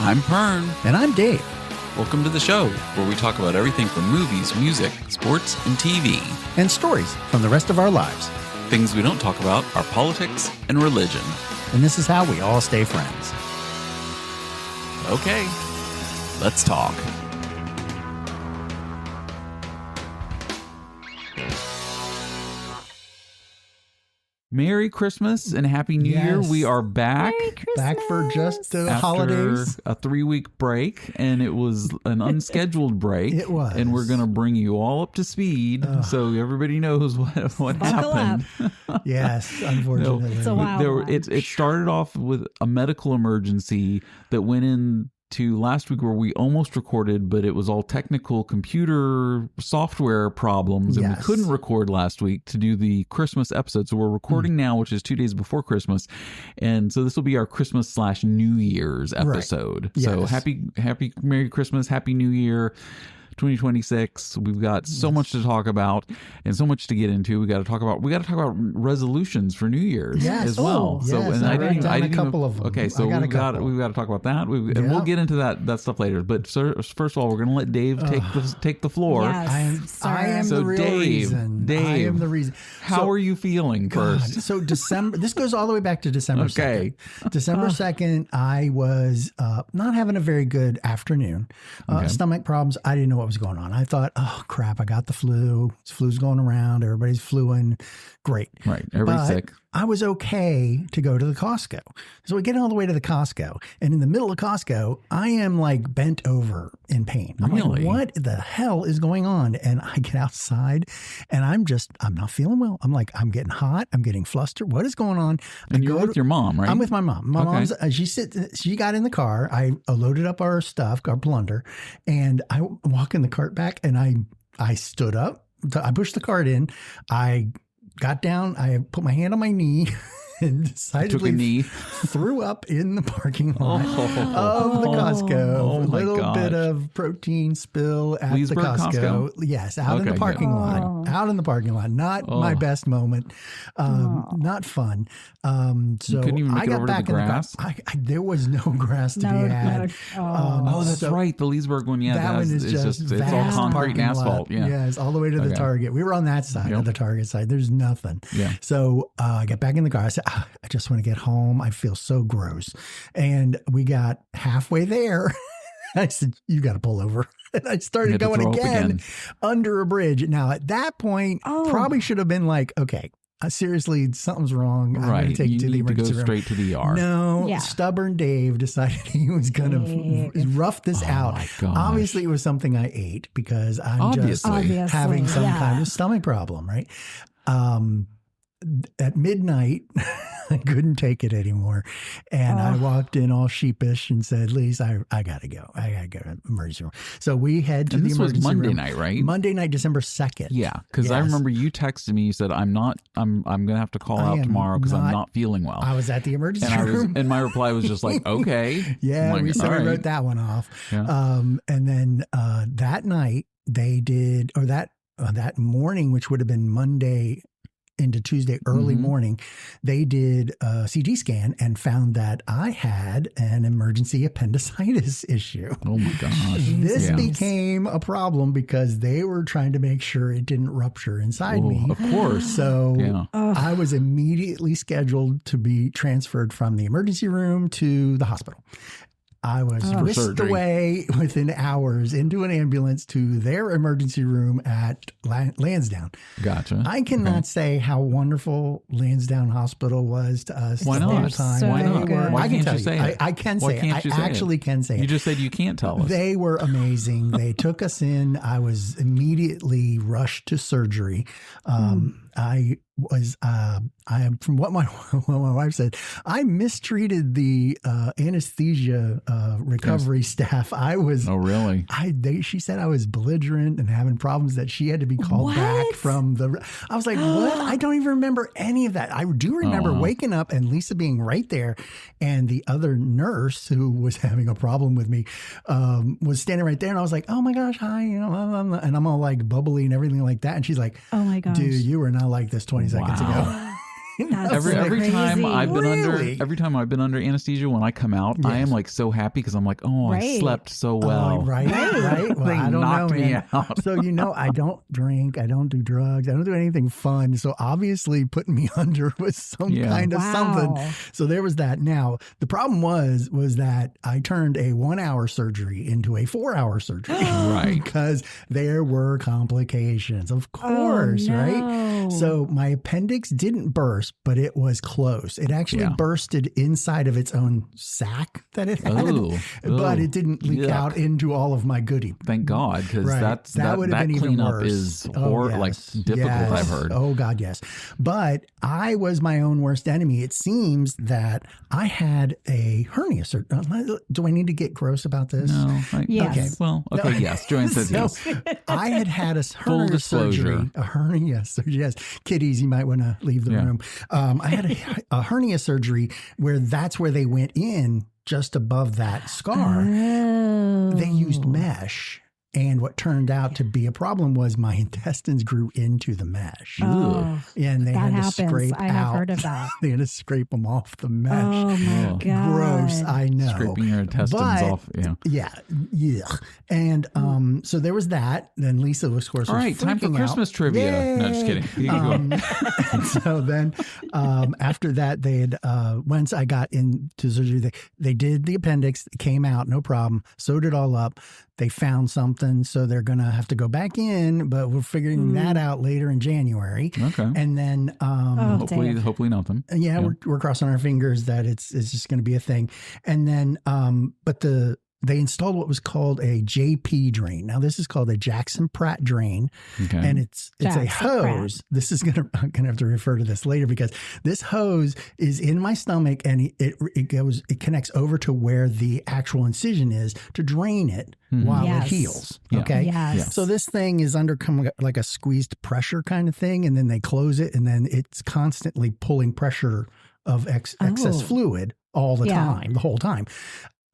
I'm Pern. And I'm Dave. Welcome to the show, where we talk about everything from movies, music, sports, and TV. And stories from the rest of our lives. Things we don't talk about are politics and religion. And this is how we all stay friends. Okay, let's talk. Merry Christmas and Happy New Year. We are back. Back for just After holidays. a 3-week break, and it was an unscheduled break. It was. And we're going to bring you all up to speed so everybody knows what happened. Yes, unfortunately. It's a wild It started off with a medical emergency that went into last week where we almost recorded, but it was all technical computer software problems, and we couldn't record last week to do the Christmas episode. So we're recording now, which is 2 days before Christmas, and so this will be our Christmas/New Year's episode. Right. So happy Merry Christmas, Happy New Year 2026. We've got so much to talk about and so much to get into. We got to talk about resolutions for New Year's as well. Yes, So and I didn't a couple of them. Okay, so we've got to talk about that. And we'll get into that stuff later. But first of all, we're going to let Dave take the floor. Yes, I am so the real reason. Dave, I am the reason. How are you feeling first? So December, this goes all the way back to December 2nd. December 2nd, I was not having a very good afternoon. Stomach problems. I didn't know what was going on. I thought, oh crap, I got the flu. This flu's going around. Everybody's fluing. Great. Right. Everybody's sick. I was okay to go to the Costco. So we get all the way to the Costco. And in the middle of Costco, I am like bent over in pain. I'm like, what the hell is going on? And I get outside and I'm not feeling well. I'm like, I'm getting hot. I'm getting flustered. What is going on? And you're with your mom, right? I'm with my mom. My mom's, she got in the car. I loaded up our stuff, our plunder, and I walk in the cart back and I stood up. I pushed the cart in. I got down, I put my hand on my knee and decidedly threw up in the parking lot of the Costco. A little bit of protein spill at the Costco. Yes, out in the parking lot. Out in the parking lot. Not my best moment. Not fun. So couldn't even make I it got over back to the in grass? the car. There was no grass to be had. That's right. The Leesburg one, that one is just it's all concrete and asphalt. Yeah. Yes, all the way to the Target. We were on that side of the Target side. There's nothing. Yeah. So I got back in the car. I said, I just want to get home. I feel so gross. And we got halfway there. I said, you got to pull over. And I started going again under a bridge. Now, at that point, probably should have been like, okay, seriously, something's wrong. I'm going to take you to the emergency room. Straight to the ER. No, stubborn Dave decided he was going to rough this out. My gosh. Obviously, it was something I ate because I'm just having some kind of stomach problem, right? At midnight, I couldn't take it anymore. And I walked in all sheepish and said, Lise, I got to go. I got to go to the emergency room. So we head to the emergency room. This was Monday night, right? Monday night, December 2nd. Yeah, because I remember you texted me. You said, I'm going to have to call out tomorrow because I'm not feeling well. I was at the emergency room. And my reply was just like, okay. Yeah, like, we wrote that one off. Yeah. And then that night, they did, or that morning, which would have been Monday into Tuesday early morning, they did a CT scan and found that I had an emergency appendicitis issue. Oh my gosh. This became a problem because they were trying to make sure it didn't rupture inside me. Of course. So I was immediately scheduled to be transferred from the emergency room to the hospital. I was whisked away within hours into an ambulance to their emergency room at Lansdowne. Gotcha. I cannot say how wonderful Lansdowne Hospital was to us the whole time. So Why not? I can tell you. Say it? I can say it. I actually can say it. You just said you can't tell us. They were amazing. They took us in. I was immediately rushed to surgery. I am, from what my wife said, I mistreated the anesthesia recovery staff. I was. Oh, really? She said I was belligerent and having problems that she had to be called back from the. I was like, what? I don't even remember any of that. I do remember waking up and Lisa being right there, and the other nurse who was having a problem with me was standing right there, and I was like, oh my gosh, hi, and I'm all like bubbly and everything like that, and she's like, oh my gosh, dude, you were not like this 20 seconds ago. Every time I've been Really? every time I've been under anesthesia, when I come out, I am like so happy because I'm like, oh, I slept so well. Right. Well, They I don't knocked know, me man. out. So, I don't drink. I don't do drugs. I don't do anything fun. So obviously putting me under was some kind of something. So there was that. Now, the problem was that I turned a 1-hour surgery into a 4-hour surgery. Right. Because there were complications, of course, right? So my appendix didn't burst, but it was close. It actually bursted inside of its own sac that it had, but it didn't leak out into all of my goodie. Thank God, because that would have been even worse. Is like difficult. I've heard. Oh God, yes. But I was my own worst enemy. It seems that I had a hernia surgery. Do I need to get gross about this? No. Yes. Okay. Well, okay. Yes. Joanne says yes. I had a Full hernia disclosure. surgery. A hernia surgery. Yes. Kiddies, you might want to leave the room. I had a hernia surgery where that's where they went in just above that scar. They used mesh. And what turned out to be a problem was my intestines grew into the mesh. Oh, and they had to scrape I have heard of that. They had to scrape them off the mesh. Oh my God. Gross, I know. Scraping your intestines off. Yeah. Yeah. And so there was that. Then Lisa, of course, all right, time for Christmas trivia. Yay! No, just kidding. You can go. And so then after that, they had, once I got into surgery, they did the appendix, it came out, no problem, sewed it all up. They found something, so they're going to have to go back in, but we're figuring that out later in January. Okay. And then hopefully nothing. Yeah, we're crossing our fingers that it's just going to be a thing. And then but they installed what was called a JP drain. Now this is called a Jackson Pratt drain, and it's a hose. Pratt. I'm gonna have to refer to this later because this hose is in my stomach and it connects over to where the actual incision is to drain it while it heals. Okay, so this thing is under like a squeezed pressure kind of thing, and then they close it, and then it's constantly pulling pressure of excess fluid all the time, the whole time.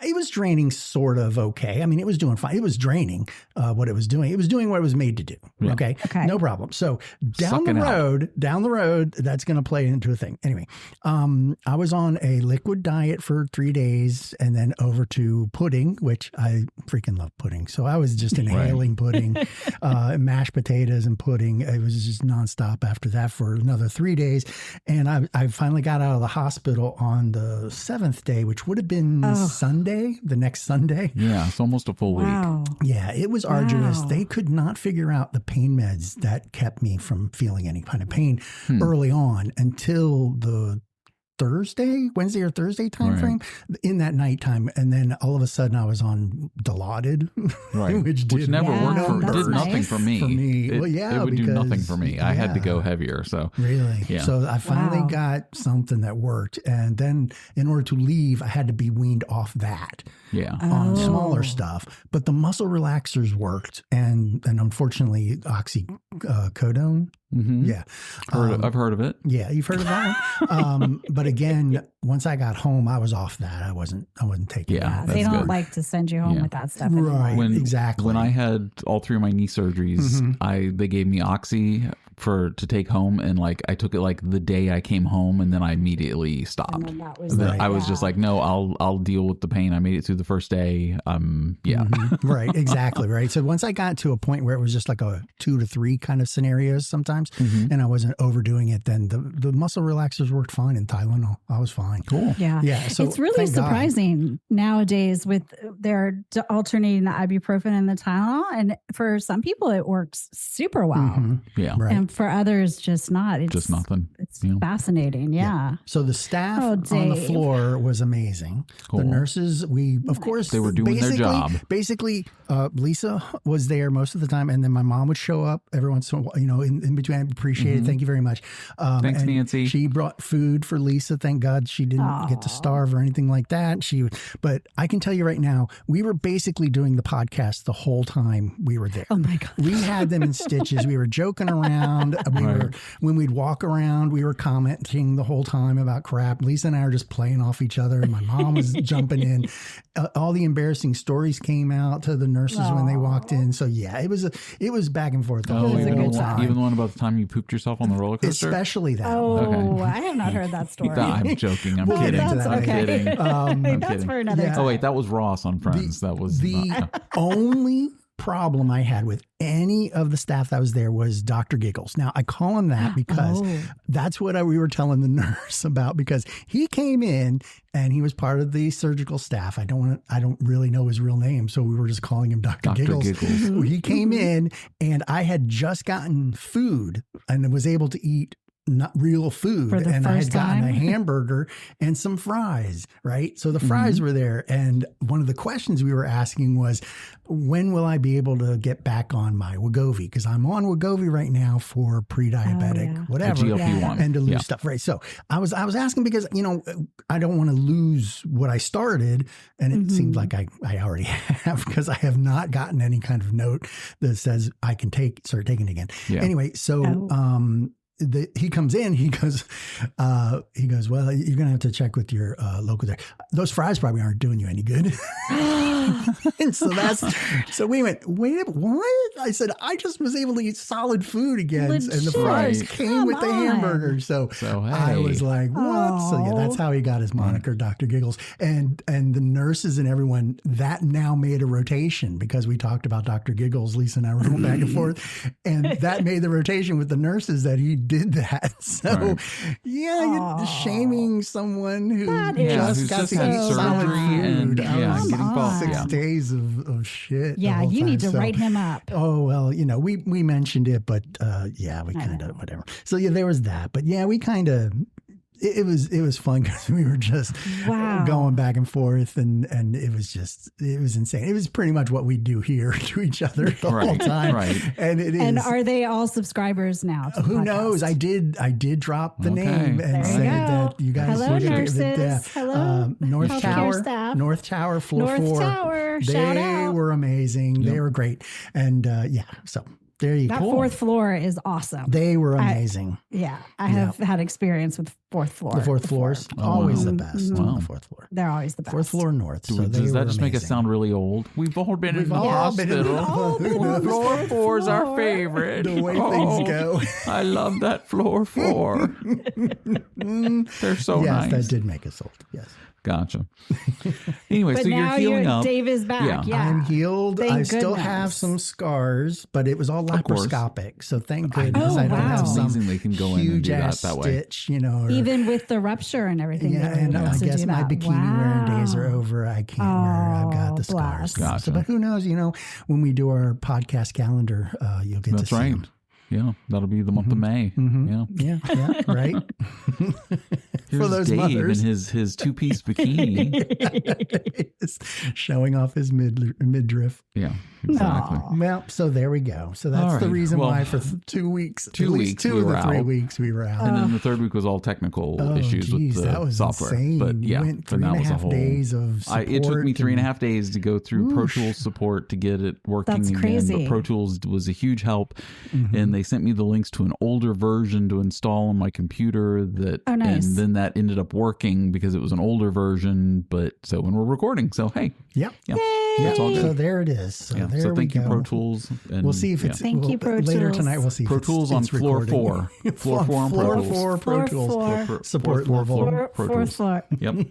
It was draining sort of okay. I mean, it was doing fine. It was draining what it was doing. It was doing what it was made to do. Yeah. Okay. No problem. So down the road, that's going to play into a thing. Anyway, I was on a liquid diet for 3 days and then over to pudding, which I freaking love pudding. So I was just inhaling pudding, mashed potatoes and pudding. It was just nonstop after that for another 3 days. And I finally got out of the hospital on the 7th day, which would have been the next Sunday. Yeah, it's almost a full week. Yeah, it was arduous. They could not figure out the pain meds that kept me from feeling any kind of pain early on until the Wednesday or Thursday time frame in that nighttime. And then all of a sudden I was on Dilaudid, which never worked did nothing for me. It would do nothing for me. I had to go heavier. So really? Yeah. So I finally got something that worked. And then in order to leave, I had to be weaned off that on smaller stuff. But the muscle relaxers worked. And unfortunately, oxycodone. Yeah. I've heard of it. Yeah, you've heard of that one. But again, once I got home, I was off that. I wasn't taking that. Yeah, they don't like to send you home with that stuff anymore. Right, exactly. When I had all 3 of my knee surgeries, they gave me Oxy to take home, and like I took it like the day I came home, and then I immediately stopped. I was just like, no, I'll deal with the pain. I made it through the first day. Right, exactly. Right. So once I got to a point where it was just like a 2 to 3 kind of scenarios sometimes, and I wasn't overdoing it, then the muscle relaxers worked fine, and Tylenol, I was fine. Cool. Yeah. So it's really surprising nowadays with their alternating the ibuprofen and the Tylenol, and for some people it works super well. Yeah. Right. And for others, just not. It's just nothing. It's fascinating. Yeah. So the staff on the floor was amazing. Cool. The nurses, of course, they were doing their job. Basically, Lisa was there most of the time, and then my mom would show up every once in a while, in between. I appreciate it. Thank you very much. Thanks, Nancy. She brought food for Lisa. Thank God she didn't get to starve or anything like that. But I can tell you right now, we were basically doing the podcast the whole time we were there. Oh my God. We had them in stitches. We were joking around. When we'd walk around, we were commenting the whole time about crap. Lisa and I are just playing off each other. My mom was jumping in. All the embarrassing stories came out to the nurses when they walked in. So yeah, it was back and forth the whole time. Even the one about the time you pooped yourself on the roller coaster? Especially that one. Okay. I have not heard that story. I'm joking. I'm kidding. That's I'm kidding. I'm kidding. That's for another time. Oh wait, that was Ross on Friends. That was the only problem I had with any of the staff that was there was Dr. Giggles. Now I call him that because that's what we were telling the nurse about, because he came in and he was part of the surgical staff. I don't really know his real name, so we were just calling him Dr. Giggles. He came in and I had just gotten food and was able to eat not real food, and I had gotten a hamburger and some fries, right? So the fries were there, and one of the questions we were asking was, when will I be able to get back on my Wegovy? Because I'm on Wegovy right now for pre-diabetic, whatever, GLP-1, and to lose stuff, right? So I was asking because I don't want to lose what I started, and it seems like I already have, because I have not gotten any kind of note that says I can start taking it again. Yeah. Anyway, so he comes in, he goes, well, you're going to have to check with your local there. Those fries probably aren't doing you any good. And so we went, wait, what? I said, I just was able to eat solid food again. Legit. And the fries came with the hamburger. So hey. I was like, what? Aww. So yeah, that's how he got his moniker, Dr. Giggles. And the nurses and everyone, that now made a rotation, because we talked about Dr. Giggles. Lisa and I were going back and forth. And that made the rotation with the nurses that he did that. So you're shaming someone who just got to eat solid food. And getting 6 days of shit. Yeah, you need to write him up. Oh, well, we mentioned it, but we kind of, whatever. So yeah, there was that. But yeah, we kind of, it was fun because we were just going back and forth, and it was insane. It was pretty much what we do here to each other the whole time. Right. And it is. And are they all subscribers now? Who knows? I did drop the name and say that you guys. Hello, nurses. Hello, North Tower, floor 4. Tower. Shout out. They were amazing. Yep. They were great. And so. There you go. That fourth floor is awesome. They were amazing. I have had experience with fourth floor. The fourth floor's always the best. Wow. The fourth floor. They're always the best. Fourth floor north. Does that just make us sound really old? We've all been in the hospital. Floor 4 is our favorite. The way things go. I love that floor 4. They're so nice. Yes, that did make us old. Yes. Gotcha. Anyway, but so now you're healing up. Dave is back. Yeah. I'm healed. I still have some scars, but it was all laparoscopic. So thank goodness I don't have some they can go in and do that way. Stitch, or, even with the rupture and everything. Yeah, and I guess my bikini wearing days are over. I can't wear. I've got the scars. Gotcha. So, but who knows? When we do our podcast calendar, you'll get to see them. Yeah, that'll be the month of May. Yeah, right. Here's for those Dave mothers. in his 2-piece bikini, showing off his midriff. Yeah, exactly. Well, so there we go. So that's the reason why for 2 weeks, 2 weeks, 2 of the 3 weeks we were out, and then the third week was all technical issues with the that was software. Insane. But yeah, went 3.5 days of support. It took me 3.5 days to go through Pro Tools support to get it working. That's again. crazy. But Pro Tools was a huge help, and they sent me the links to an older version to install on my computer. And then that ended up working because it was an older version. But so when we're recording, so hey, it's all good. So there it is. So there thank you, Pro Tools. And we'll see if it's thank you, Pro Tools. Later tonight. We'll see Pro Tools on floor 4. Floor 4 on Pro Tools. Floor 4 Pro Tools support level. Fourth floor. Yep.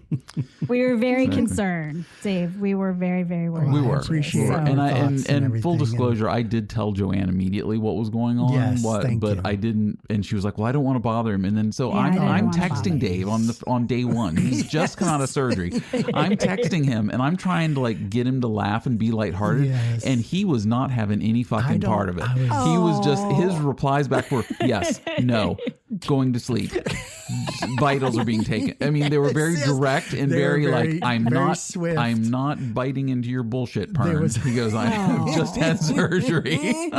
We were very concerned, Dave. We were very, very worried. We were. Appreciate it. And full disclosure, I did tell Joanne immediately what was going on. Yes, but I didn't. And she was like, "Well, I don't want to bother him." And then I'm texting Dave on day 1. He's just come out of surgery. I'm texting him and I'm trying to get him to laugh and be lighthearted. Yes. And he was not having any fucking part of it. He was just, his replies back were yes, no, going to sleep. Vitals are being taken. I mean, they were very direct and very I'm not biting into your bullshit, Pern. He goes, I just had surgery.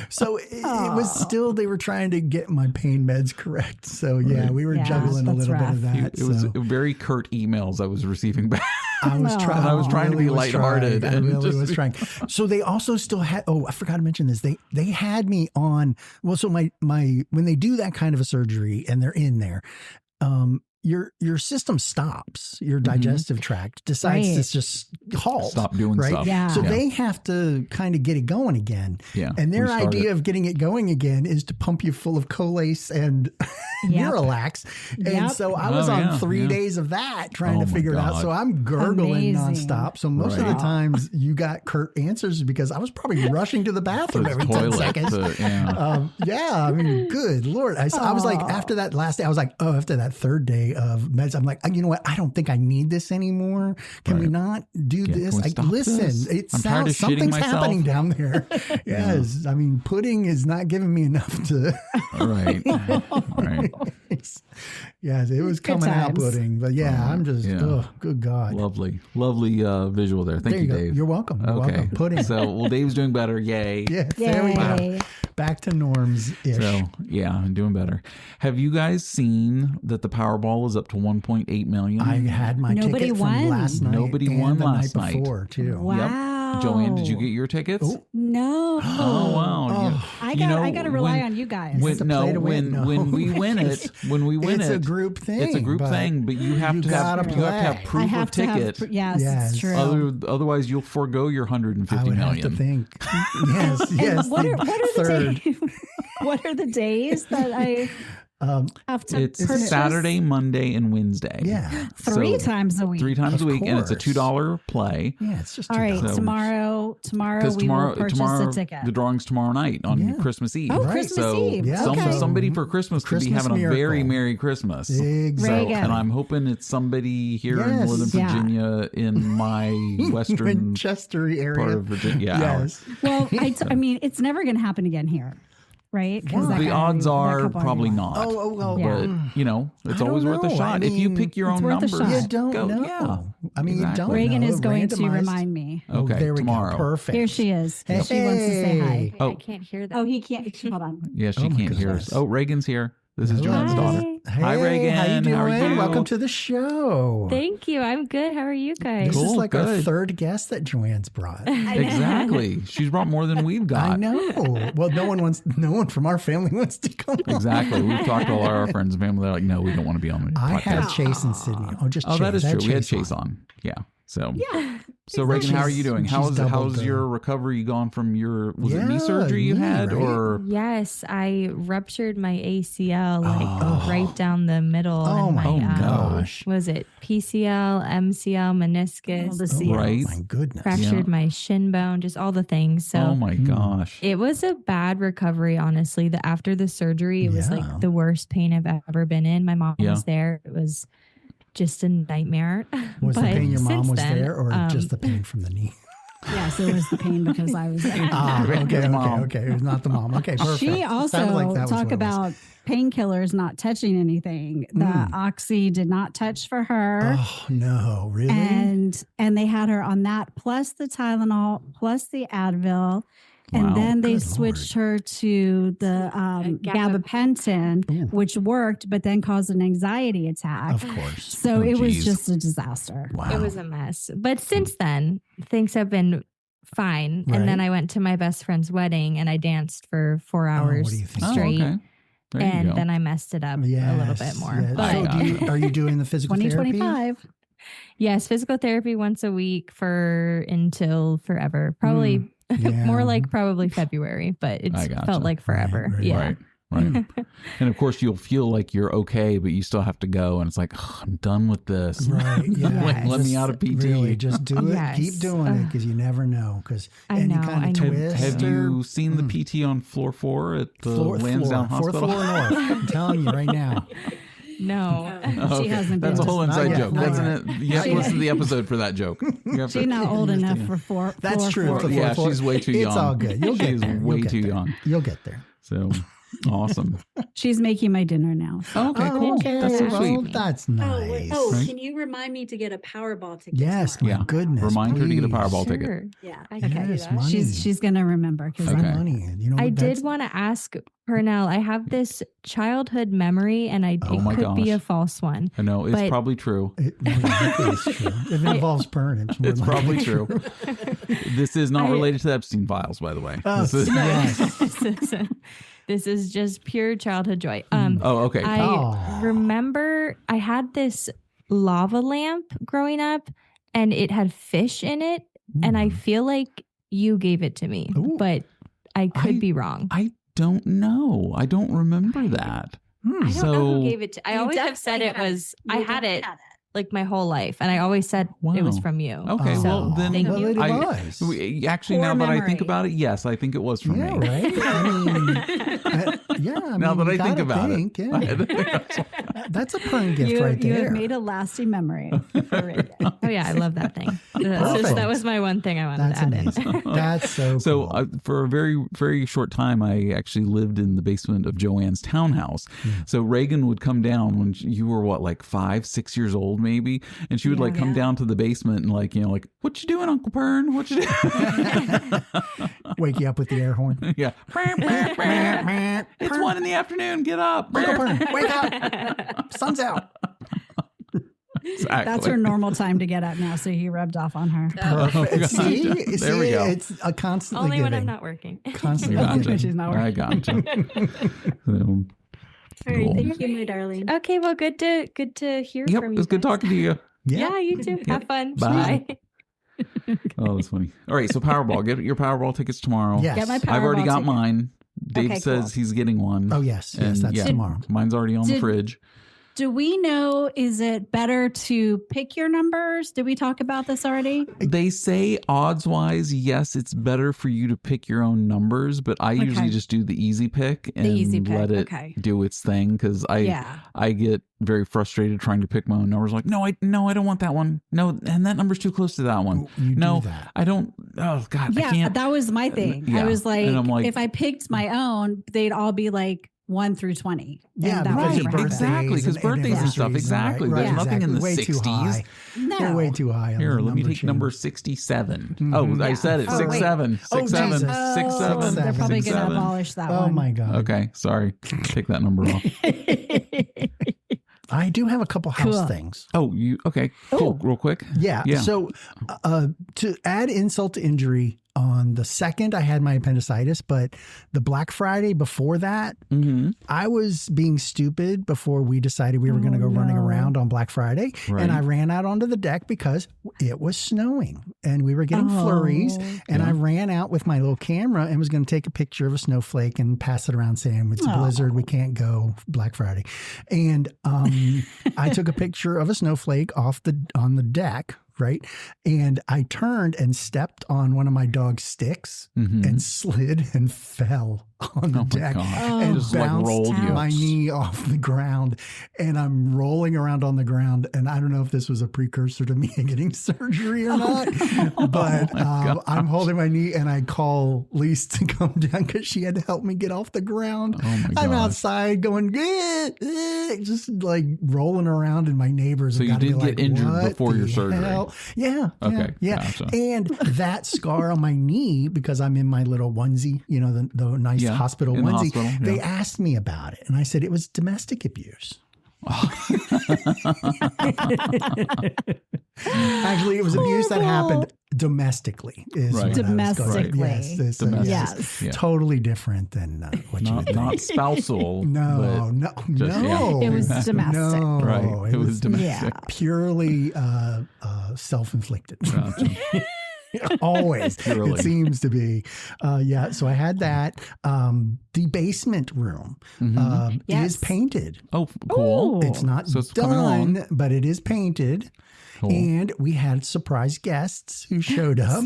So it was still, they were trying to get my pain meds correct. So we were juggling a little bit of that. It was very curt emails I was receiving back. I was trying. And I was trying to be was lighthearted. trying. I and really just was be- trying. So they also still had. Oh, I forgot to mention this. They had me on. Well, so my when they do that kind of a surgery and they're in there, your system stops. Your digestive tract decides Right. to just halt. Stop doing right? stuff. Yeah. So Yeah. they have to kind of get it going again. Yeah. And their Restart idea it. of getting it going again is to pump you full of Colace and Yep. Miralax. And Yep. so I was Oh, on yeah, 3 yeah. days of that trying Oh, to my figure it out. God. So I'm gurgling Amazing. nonstop. So most of the Right. times you got curt answers because I was probably rushing to the bathroom The every 10 toilet. seconds. Yeah. I mean, good Lord. I was like, after that last day, I was like, oh, after that third day of meds, I'm like, you know what? I don't think I need this anymore. Can we Right. not do Yeah, this? can we stop Listen, this? it I'm tired of sounds shitting something's myself. happening down there. Yes. I mean, pudding is not giving me enough to. Right. Right. Yes, it was Good coming out times. pudding. But yeah, I'm just, Yeah. oh, good God. Lovely visual there. Thank there you, go. Dave. You're welcome. You're Okay. welcome. Pudding. So, well, Dave's doing better. Yay. Yeah, there we go. Yay. Back to norms ish. So, yeah, I'm doing better. Have you guys seen that the Powerball is up to 1.8 million? I had my Nobody ticket won? from last night. Nobody and won the last night night. before, too. Wow. Joanne, did you get your tickets? Oh. No. Oh, wow. I got to rely on you guys. When, to play to win? No. when we win it, It's a group thing. it's a group but thing, but you have to have gotta proof I have of to ticket. have. Yes, Yes. it's true. Otherwise, you'll forego your I 150 would million. have to think. Yes, yes. And what are the third. days? What are the days that I have to It's purchase? Saturday, Monday, and Wednesday. Yeah. Three So, times a week. 3 times Of a week, and it's a course. $2 play. Yeah, it's just All right, So- tomorrow Because we will purchase a ticket. the drawing's tomorrow night on Yeah. Christmas Eve. Oh, Right. Christmas So Eve. Yeah. Okay. somebody for Christmas could be Christmas having a miracle. very Merry Christmas. Exactly. Reagan. And I'm hoping it's somebody here in Yes. Northern Yeah. Virginia in my western Winchester area. part of Virginia. Yeah. Yes. Well, I mean, it's never going to happen again here, right? 'Cause that The guy- odds that are couple probably already not. won. Oh, Yeah. But, you know, it's I always don't worth a know. shot. I If you mean, pick your it's own worth a numbers, shot. You don't go. know. Yeah. I mean, Exactly. you don't Reagan know. is going to Randomized. remind me. Oh, Okay, there we tomorrow. go. Perfect. Here she is. Hey. She wants to say hi. Oh. I can't hear that. Oh, he can't. Hold on. Yeah, she Oh, my can't hear us. goodness. Oh, Reagan's here. This is Hello. Joanne's daughter. Hey, Hi, Reagan. How you doing? How are you? Welcome to the show. Thank you. I'm good. How are you guys? This Cool, is like our good. third guest that Joanne's brought. Exactly. She's brought more than we've got. I know. Well, no one from our family wants to come on. Exactly. We've talked to all our friends and family. They're like, no, we don't want to be on the I podcast. had Chase and Sydney. Oh, just Oh, Chase. that is I had true. We had Chase on. Yeah. So, Yeah. so Reagan, how are you doing? She's How's doubled your the- recovery gone from your, was it knee Yeah, surgery you knee, had right? or? Yes, I ruptured my ACL like Oh. right down the middle. Oh, and my my, gosh. Was it PCL, MCL, meniscus? All the CLs. Right. My goodness. Fractured my shin bone, just all the things. So Oh my gosh. it was a bad recovery, honestly. After the surgery, it was Yeah. like the worst pain I've ever been in. My mom Yeah. was there. It was just a nightmare. Was the But pain your mom since was then, there or just the pain from the knee? Yes, it was the pain because I was there. Okay. Mom. Okay. It was not the mom. Okay, perfect. She also Sounded like that was talk what it was. about painkillers not touching anything. The oxy did not touch for her. Oh, no. Really? And they had her on that plus the Tylenol plus the Advil. Wow. And then they Good switched her to the gabapentin, Ooh. which worked, but then caused an anxiety attack. Of course. So Oh, it was geez. just a disaster. Wow. It was a mess. But since then, things have been fine. Right. And then I went to my best friend's wedding and I danced for 4 hours what do you think? Oh, straight. okay. There you And go. then I messed it up a little bit more. Yes. But So are you doing the physical therapy? 2025. yes, physical therapy once a week until forever. Probably Yeah. more like probably February, but I it's gotcha. felt like forever. Right. Yeah. Right. Right. And of course, you'll feel like you're okay, but you still have to go. And it's like, "Ugh, I'm done with this. Right. Yeah. Like, let me Just out of PT. Really, just do it. Yes. Keep doing it because you never know. Because I any know, kind I of know. twist. Have or you seen the PT on floor 4 at the Lansdowne fourth Hospital? floor north? I'm telling you right now. No. Oh, She hasn't That's a been. whole Not inside yet, joke. not That's yet. you have to listen to the episode for that joke. You have She's to- not old enough for That's floor true. four. For Yeah, floor she's way too young. It's all good. You'll She get is there. way You'll get too there. young. You'll get there. So Awesome. She's making my dinner now. Okay, cool. That's so sweet. That's Oh, nice. Right? can you remind me to get a Powerball ticket? Yes, my Yeah. goodness. Remind her to get a please. Powerball ticket. Sure. Yeah. I can do Yes, that. money. She's gonna remember because Okay. Money. You know, I that's- did want to ask Pernell. I have this childhood memory, and it Oh my could be gosh. a false one. I know it's But- probably true. It more likely is true. If it involves Pern, it's more It's likely probably true. This is not related to the Epstein files, by the way. Oh, This is- yes. This is just pure childhood joy. Oh, okay. I Oh. remember I had this lava lamp growing up, and it had fish in it, and I feel like you gave it to me, Ooh. but I could be wrong. I don't know. I don't remember that. I don't know So- who gave it to. I always have said it was. I had it like my whole life, and I always said it was Wow. from you. Okay, Oh. well then thank Well, you. it I- was. Actually, Poor now that I think memory. about it, yes, I think it was from Yeah, me. right? I Now mean, that you I think gotta about think, it. yeah. That's a Pern gift You, right you there. have made a lasting memory. for Reagan. Oh yeah, I love that thing. Perfect. That was my one thing I wanted That's to add amazing. in. That's so So cool. for a very, very short time, I actually lived in the basement of Joanne's townhouse. So Reagan would come down when you were what, like 5, 6 years old, maybe, and she would like come down to the basement and like, like, what you doing, Uncle Pern? What you doing? Wake you up with the air horn. Yeah. It's 1 p.m. Get up. Uncle Pern, wake up. Sun's out. Exactly. That's her normal time to get up now. So he rubbed off on her. Perfect. gotcha. See? There we go. It's a constantly Only giving. when I'm not working. Constantly Gotcha. giving. She's not I working. gotcha. So, All right, Cool. thank you, my darling. Okay, well, good to hear yep, from you. it's good guys. talking to you. Yeah, you too. Have fun. Bye. Bye. Oh, that's funny. All right, so Powerball. Get your Powerball tickets tomorrow. Yes. Get my I've already Powerball got ticket. mine. Dave Okay, says cool. he's getting one. Oh, yes. Yes, And, that's yeah, tomorrow. Mine's already on the Did- fridge. Do we know, is it better to pick your numbers? Did we talk about this already? They say odds wise, yes, it's better for you to pick your own numbers, but I usually just do the easy pick and easy pick, let it okay. do its thing because I get very frustrated trying to pick my own numbers. Like, no, I don't want that one. No, and that number's too close to that one. You No, do that. I don't. Oh God, I Yeah, can't. that was my thing. Yeah. I was like, And I'm like- if I picked my own, they'd all be like 1 through 20. Yeah, And that because was your my birthdays thing. Exactly, 'cause and birthdays and stuff, anniversaries exactly. right, There's nothing in the way too 60s. high. No. They're way too high. On Here, the let me number take chain. number 67. Mhm. Oh, I Yeah. said it. Oh, 6, wait. 7, Oh, 6, 7, Jesus. 6, Oh, 7, they're probably 6, going to 7. abolish that Oh one. my God. Okay, sorry. Take that number off. I do have a couple house Cool. things. Oh, you okay? Cool. Real quick. Yeah. Yeah. So to add insult to injury, on the 2nd, I had my appendicitis, but the Black Friday before that, Mm-hmm. I was being stupid before we decided we were going to go running around on Black Friday. Right. And I ran out onto the deck because it was snowing and we were getting flurries. And I ran out with my little camera and was going to take a picture of a snowflake and pass it around saying, it's a blizzard. We can't go Black Friday. And I took a picture of a snowflake on the deck. Right. And I turned and stepped on one of my dog's sticks and slid and fell on the deck and Just like bounced rolled you. my knee off the ground. And I'm rolling around on the ground. And I don't know if this was a precursor to me getting surgery or not, but I'm holding my knee and I call Lise to come down because she had to help me get off the ground. Oh my I'm gosh. outside going, just like rolling around and my neighbors. So have you gotta be did get like, injured "What before your the surgery?" hell?" Yeah. Okay, Yeah. gotcha. And that scar on my knee, because I'm in my little onesie, the nice Yeah, hospital in the onesie, hospital, they yeah. asked me about it. And I said it was domestic abuse. Actually, it was abuse that happened domestically. Is Right. what I was going- Domestically. Yes. This, Domestic. Yes. Yeah. Totally different than what you would Not think. spousal. No, just- no. It was domestic. No, but, right. It was domestic. Yeah. purely self-inflicted. Gotcha. Always. Purely. It seems to be. So I had that. The basement room Yes. is painted. Oh, cool. Ooh. It's not So it's coming along. done, but it is painted. Cool. And we had surprise guests who showed up.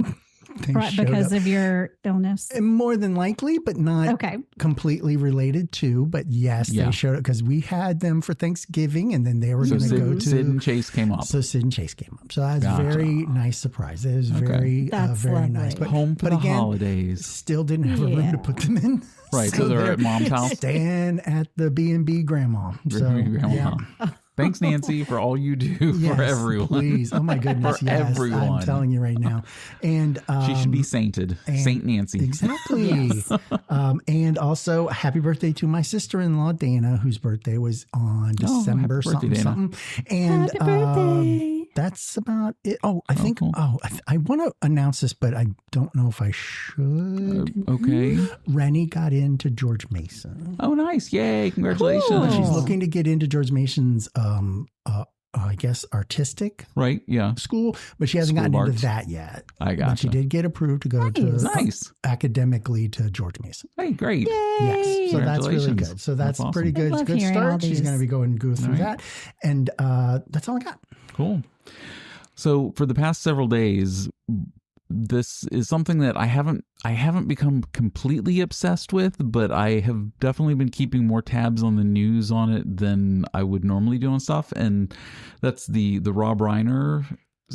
because of your illness. And more than likely, but not Okay. completely related to. But yes, they showed up because we had them for Thanksgiving, and then they were going to go to Sid and Chase came up. So Sid and Chase came up. So that was a very nice surprise. It was very nice. But home for the holidays. Still didn't have a room to put them in. Right. So they're at mom's house. Staying at the B&B grandma. Grandma. Thanks, Nancy, for all you do for everyone. Please. Oh, my goodness. For everyone. I'm telling you right now. And she should be sainted. Saint Nancy. Exactly. And also, happy birthday to my sister-in-law, Dana, whose birthday was on December something. And happy birthday. That's about it. Oh, I think, I want to announce this, but I don't know if I should. Okay. Rennie got into George Mason. Oh, nice. Yay. Congratulations. Cool. She's looking to get into George Mason's, I guess, artistic school, but she hasn't gotten into that yet. I got But she did get approved to go to academically to George Mason. Hey, great. Yay. Yes. So that's really good. So that's awesome. pretty good. It's a good start. She's going to be going and go through that. And that's all I got. Cool. So for the past several days, this is something that I haven't become completely obsessed with, but I have definitely been keeping more tabs on the news on it than I would normally do on stuff. And that's the Rob Reiner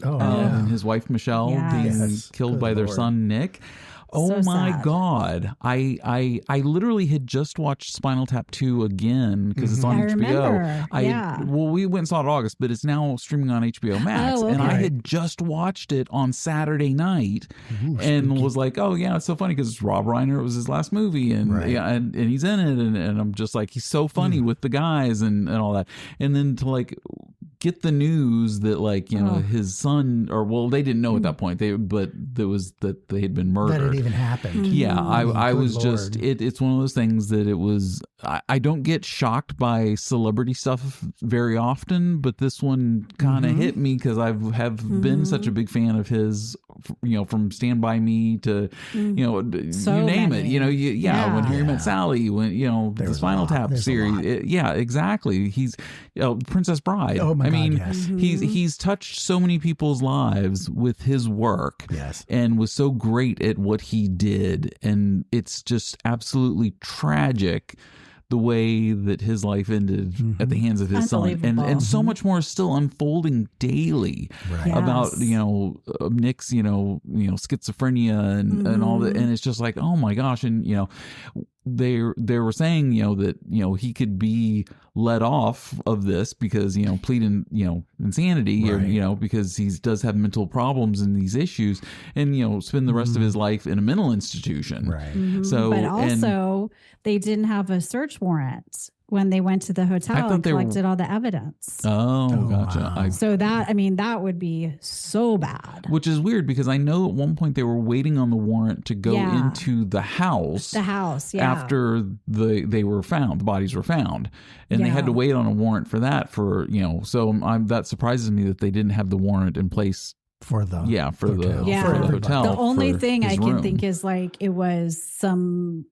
and his wife Michelle being killed by their son Nick. Oh So my sad. God. I literally had just watched Spinal Tap 2 again because it's on I HBO. remember. Well, we went and saw it in August, but it's now streaming on HBO Max. Oh, And I okay. had just watched it on Saturday night and was like, oh yeah, it's so funny because it's Rob Reiner. It was his last movie and and he's in it. And I'm just like, he's so funny with the guys and all that. And then to like get the news that like, you know, his son, or well, they didn't know at that point, but there was that they had been murdered. That it even happened. Yeah, I was Good just Lord. it's one of those things that it was I don't get shocked by celebrity stuff very often, but this one kind of hit me because I have been such a big fan of his, you know, from Stand By Me to you know So you name many. it, you know, when Harry Met Sally, when you know There's the Spinal a lot. Tap There's a series, lot. exactly. He's Princess Bride. Oh my I God, mean, yes. he's touched so many people's lives with his work. Yes. And was so great at what he did. And it's just absolutely tragic the way that his life ended at the hands of his son. And so much more is still unfolding daily about, you know, Nick's, you know, schizophrenia and all that. And it's just like, oh my gosh. And, you know, they were saying, you know, that, you know, he could be let off of this because, you know, pleading, you know, insanity or, you know, because he does have mental problems and these issues and, you know, spend the rest of his life in a mental institution. Right. So, but also they didn't have a search warrant when they went to the hotel and collected all the evidence. Oh, gotcha. Wow. So that, I mean, that would be so bad. Which is weird because I know at one point they were waiting on the warrant to go into the house. The house, after the bodies were found. And they had to wait on a warrant for that so that surprises me that they didn't have the warrant in place for the hotel. The only thing I can room. think is like it was some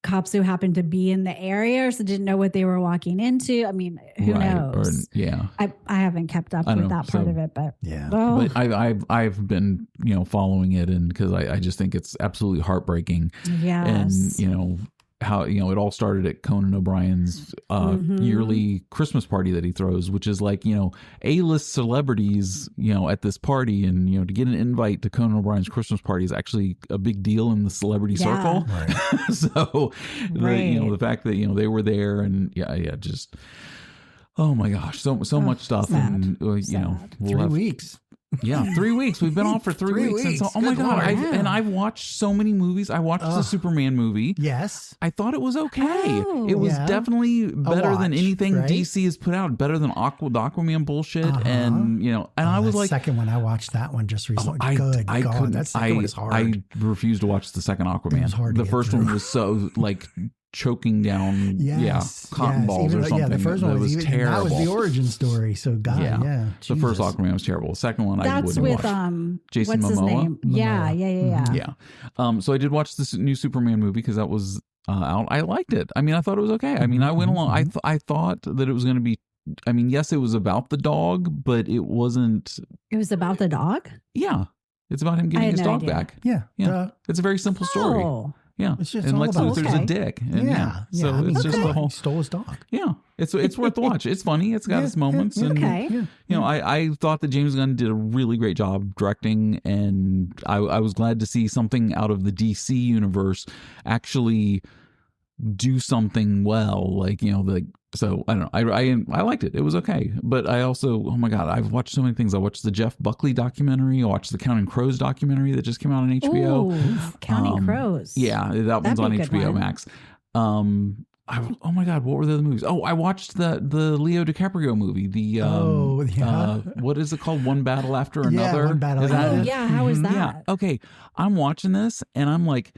cops who happened to be in the area so didn't know what they were walking into. I mean, who knows? I haven't kept up with that part of it, but but I've been, you know, following it and because I just think it's absolutely heartbreaking. And you know how, you know, it all started at Conan O'Brien's yearly Christmas party that he throws, which is like, you know, A-list celebrities, you know, at this party. And, you know, to get an invite to Conan O'Brien's Christmas party is actually a big deal in the celebrity circle. Right. So, you know, the fact that, you know, they were there and just, oh my gosh, so much stuff. Sad. And, you know, 3 weeks. Yeah, 3 weeks. We've been off for 3 weeks. And so, oh my Good God. Lord. I've watched so many movies. I watched the Superman movie. Yes. I thought it was okay. Oh. It was definitely better than anything DC has put out, better than the Aquaman bullshit. And, you know, and I was like. The second one, I watched that one just recently. I couldn't. That second one is hard. I refused to watch the second Aquaman. It was hard to the get first through. one was so like choking down cotton balls or something. The first one was terrible. That was the origin story. So God, the first Aquaman was terrible. The second one I wouldn't with watch. Jason what's Momoa? his name? Momoa. Yeah. So I did watch this new Superman movie because that was out. I liked it. I mean, I thought it was okay. I mean, I went along. I thought that it was going to be. I mean, yes, it was about the dog, but it wasn't. It was about the dog? Yeah. It's about him getting his dog back. Yeah. It's a very simple story. Oh. Yeah. It's just and all Lex about Luthor's a dick. And So I mean, it's just the whole. He stole his dog. Yeah. It's worth the watch. It's funny. It's got its moments. And, you know, I thought that James Gunn did a really great job directing, and I was glad to see something out of the DC universe actually do something well. Like, you know, so I don't know. I liked it. It was okay. But I also, oh my God, I've watched so many things. I watched the Jeff Buckley documentary. I watched the Counting Crows documentary that just came out on HBO. Ooh, Counting Crows. Yeah, that one's on HBO Max. Oh my God, what were the other movies? Oh, I watched the Leo DiCaprio movie. What is it called? One Battle After Another. One Battle After Another. Yeah, how is that? Yeah. Okay, I'm watching this and I'm like,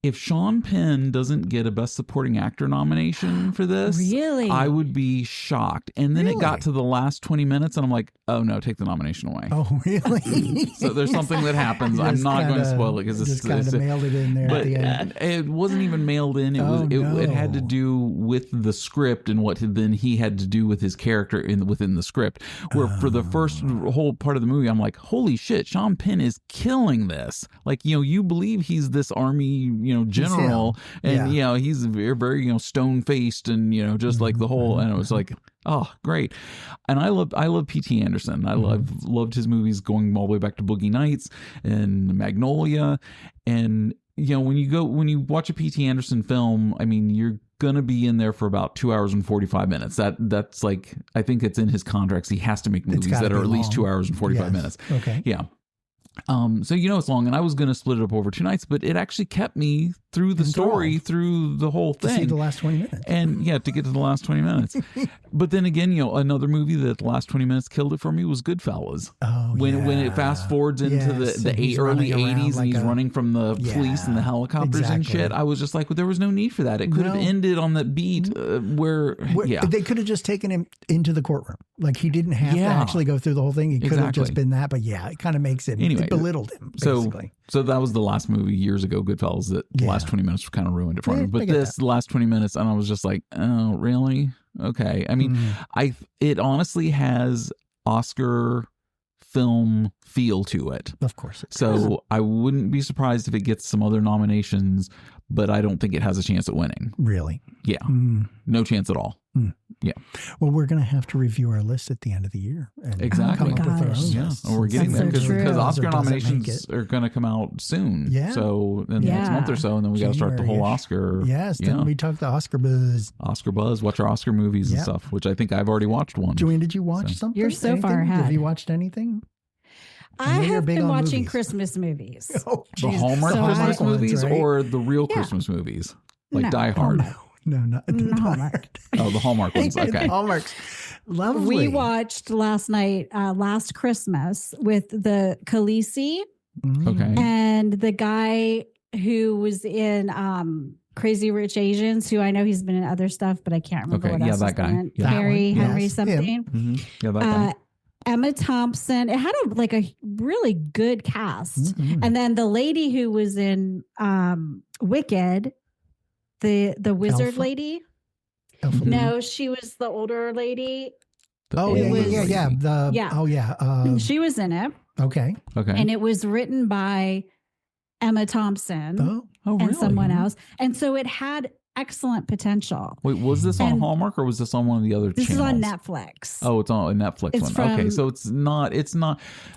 if Sean Penn doesn't get a Best Supporting Actor nomination for this, really, I would be shocked. And then it got to the last 20 minutes and I'm like, oh no, take the nomination away. Oh, really? So there's something that happens. I'm not going to spoil it because it's kind of mailed it in there at the end. It wasn't even mailed in. It had to do with the script and what then he had to do with his character within the script. Where for the first whole part of the movie, I'm like, holy shit, Sean Penn is killing this. Like, you know, you believe he's this army, you know, general, and you know, he's very, very, you know, stone faced, and you know, just like the whole. And it was like, oh, great. And I love P.T. Anderson. I've loved his movies going all the way back to Boogie Nights and Magnolia. And you know, when you watch a P.T. Anderson film, I mean, you're gonna be in there for about 2 hours and 45 minutes. That's like, I think it's in his contracts. He has to make movies that are at least 2 hours and 45 minutes. Okay. Yeah. So you know it's long, and I was going to split it up over 2 nights, but it actually kept me through the story, through the whole thing. To see the last 20 minutes. And to get to the last 20 minutes. But then again, you know, another movie that the last 20 minutes killed it for me was Goodfellas. Oh, when it fast forwards into the early 80s and he's running from the police and the helicopters and shit, I was just like, well, there was no need for that. It could have ended on that beat where they could have just taken him into the courtroom. Like, he didn't have to actually go through the whole thing. He could have just been that, but it kind of makes it, it belittled him, basically. So that was the last movie years ago, Goodfellas, that the last 20 minutes kind of ruined it for me. But the last 20 minutes, and I was just like, oh, really? Okay. I mean, it honestly has Oscar film feel to it. Of course it does. So I wouldn't be surprised if it gets some other nominations, but I don't think it has a chance at winning. Really? Yeah. No chance at all. Yeah. Well, we're going to have to review our list at the end of the year. And exactly. Come up with our own lists. And we're getting there because Oscar nominations are going to come out soon. Yeah. So in the next month or so, and then we got to start the whole Oscar. Yes. Then we talk the Oscar buzz. Oscar buzz. Watch our Oscar movies and stuff, which I think I've already watched one. Joanne, did you watch something? You're so far ahead. Have you watched anything? I have been watching Christmas movies. The Hallmark Christmas movies or the real Christmas movies? Like Die Hard? No, not the Hallmark. Oh, the Hallmark ones. Okay. Hallmarks. Lovely. We watched last night, Last Christmas, with the Khaleesi. Okay. And the guy who was in Crazy Rich Asians, who I know he's been in other stuff, but I can't remember what else. That guy. Harry Henry something. Yeah, that guy. Emma Thompson. It had a really good cast. And then the lady who was in Wicked, the wizard lady. No, she was the older lady. She was in it. Okay. And it was written by Emma Thompson really? And someone else. And so it had excellent potential. Wait, was this on Hallmark or was this on one of the other channels? This is on Netflix. Oh, it's on a Netflix one. Okay, so it's not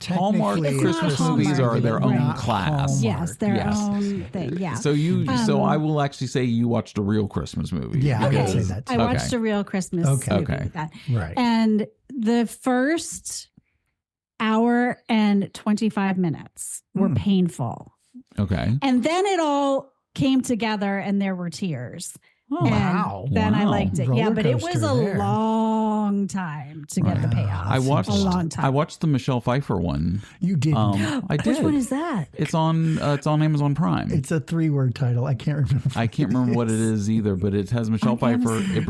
Hallmark Christmas movies are their own class. Hallmark. Yes, their own thing. Yeah. So I will actually say you watched a real Christmas movie. Yeah, I can say that too. I watched a real Christmas movie. Okay. Right. And the first hour and 25 minutes were painful. Okay. And then it all came together and there were tears. Oh, wow. Then I liked it. Yeah, but it was a long time to get the payoff. I watched a long time. I watched the Michelle Pfeiffer one. You did. I did. Which one is that? It's on Amazon Prime. It's a 3-word title. I can't remember. What it is either, but it has Michelle Pfeiffer. It's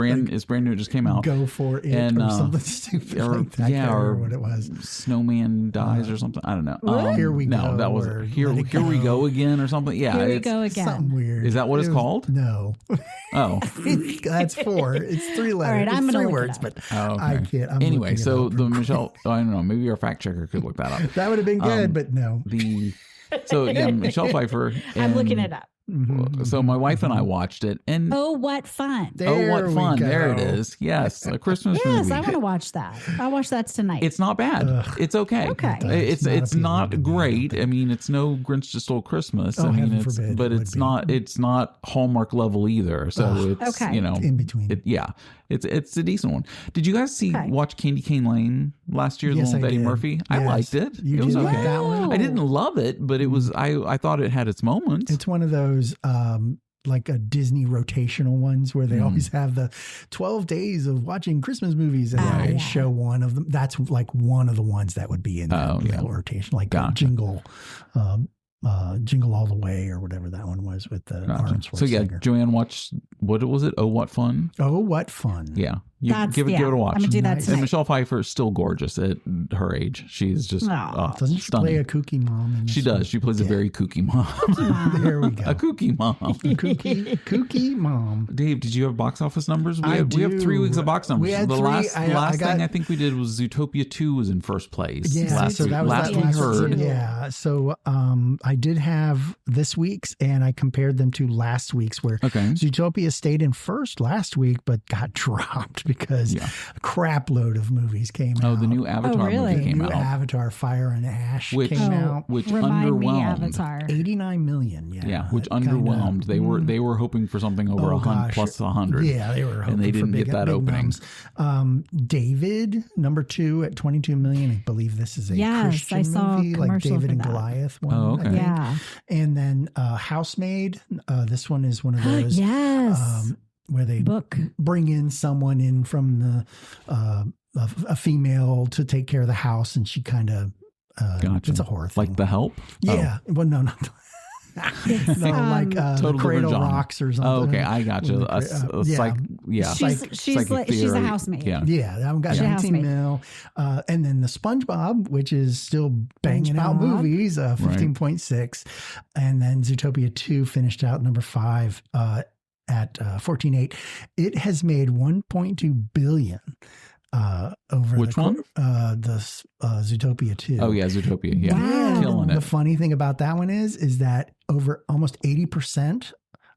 brand new. It just came out. Go for it or something stupid like that. I can't remember what it was. Snowman dies or something. I don't know. Here we go. No, that was here we go again or something. Yeah, here we go again. Something weird. Is that what it's called? No. Oh. That's 4. It's 3 letters. All right, I'm it's gonna 3 look words, it up. but I can't. I'm anyway, looking it so up the real quick. Michelle, I don't know, maybe our fact checker could look that up. That would have been good, but no. Michelle Pfeiffer. I'm looking and- it up. So my wife and I watched it, and Oh, what fun. what we fun! go. There it is. Yes, a Christmas Yes, movie. I want to watch that. I'll watch that tonight. It's not bad. It's okay. Okay. It's not appealing to me, great. I mean, it's no Grinch Just Stole Christmas. Oh, I mean, heaven forbid but it would it's be. not Hallmark level either. So it's Okay. in between. it's a decent one. Did you guys watch Candy Cane Lane last year? Yes, the one with I Eddie did. Murphy. I Yes. liked it. You it was did okay. like that one? I didn't love it, but it was. I thought it had its moments. It's one of those like a Disney rotational ones where they always have the 12 days of watching Christmas movies and they show one of them. That's like one of the ones that would be in that little rotation, like Jingle, Jingle All the Way or whatever that one was with the Arnold Schwarzenegger. So yeah, Joanne watched, what was it? Oh, what fun. Oh, what fun. Yeah. Give it a watch. I'm going to do that Nice. tonight. And Michelle Pfeiffer is still gorgeous at her age. She's just Doesn't she stunning. play a kooky mom? In She this does. one? She plays a very kooky mom. There we go. A kooky mom. Kooky mom. Dave, did you have box office numbers? We I have 3 do. weeks of box numbers. We had the three. last I got- thing I think we did was Zootopia 2 was in first place. Yeah, last so week. that was last that we last heard. week. Yeah, so I did have this week's, and I compared them to last week's, where Okay. Zootopia stayed in first last week, but got dropped because a crap load of movies came out. Oh, the new Avatar really? movie came New out. Avatar, Fire and Ash Which- came out. Which Remind me, underwhelmed. Avatar. 89 million. Yeah, Yeah, which it kinda- underwhelmed. They were hoping for something over plus 100. Yeah, they were hoping and they didn't for get big, that big opening. nums. David, number 2 at 22 million. I believe this is a Yes, Christian I saw a movie, like commercial David for and that. Goliath one. Oh, I okay. think. Yeah. And then Housemaid. This one is one of those Yes. where they Book. bring in someone in from the a female to take care of the house, and she kind of Gotcha. it's a horror thing. Like The Help? Yeah. Well, no, not It's, no, like Total Cradle different genre. Rocks or something. Oh, okay. I got you. Yeah. she's a housemaid. Yeah. Yeah, that one got She's a 19 housemaid. mil. And then the SpongeBob, which is still banging out SpongeBob. movies, 15.6. And then Zootopia 2 finished out number 5 at 14.8. It has made 1.2 billion over Which one? The Zootopia 2. Oh, yeah. Zootopia. Yeah. And Killing the it. funny thing about that one is that over almost 80%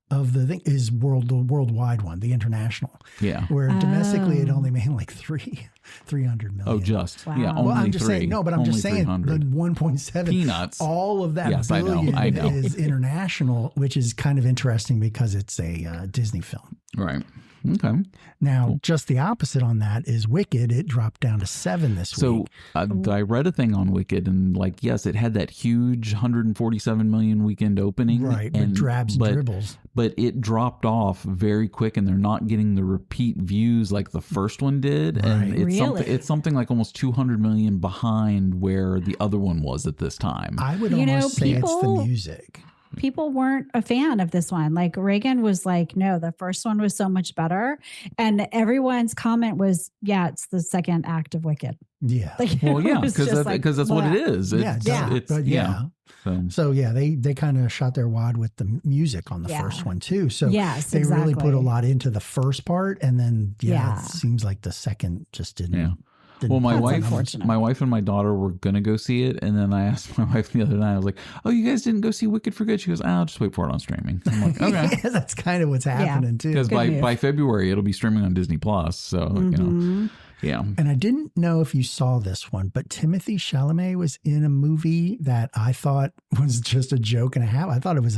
of the thing is the worldwide one, the international. Yeah. Where domestically it only made like 300 million. Oh, just. Wow. Yeah. Only Well, I'm just 3. saying, no, but I'm Only just saying the 300. 1.7 Peanuts. all of that Yes, I know, billion I know. is international, which is kind of interesting because it's a Disney film. Right. Okay. Now, just the opposite on that is Wicked. It dropped down to 7 this So week. I read a thing on Wicked, and like, yes, it had that huge 147 million weekend opening, Right, with and drabs and dribbles. But it dropped off very quick, and they're not getting the repeat views like the first one did, and Right. it's something like almost 200 million behind where the other one was at this time. I would You know, almost say it's the people- music. People weren't a fan of this one. Like Reagan was like, no, the first one was so much better. And everyone's comment was, yeah, it's the second act of Wicked. Yeah. Like, Well, it yeah, was because just like, that's what it blah. is. Yeah, It's but yeah. So, So yeah, they kind of shot their wad with the music on the Yeah. first one too. So Yes, they really put a exactly. lot into the first part, and then Yeah. it seems like the second just didn't. Yeah. didn't well, my put wife, the numbers. and my daughter were gonna go see it, and then I asked my wife the other night. I was like, "Oh, you guys didn't go see Wicked for good?" She goes, "I'll just wait for it on streaming." I'm like, "Okay," Yeah, that's kind of what's happening too. because Good move. by February it'll be streaming on Disney Plus. So you know, yeah. And I didn't know if you saw this one, but Timothy Chalamet was in a movie that I thought was just a joke and a half. I thought it was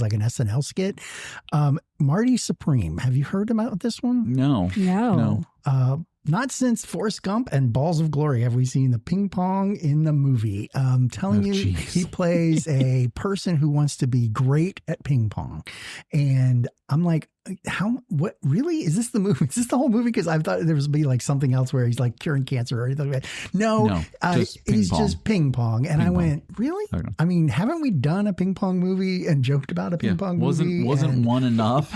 like an SNL skit. Marty Supreme. Have you heard about this one? No, No. Not since Forrest Gump and Balls of Glory have we seen the ping pong in the movie. Telling Oh, you, geez. he plays a person who wants to be great at ping pong. And I'm like, what really? Is this the movie? Is this the whole movie? Because I thought there was be like something else where he's like curing cancer or anything like that. No, just ping he's pong. just ping pong. And Ping I pong. went, really? Okay. I mean, haven't we done a ping pong movie and joked about a ping pong movie? Wasn't And one enough?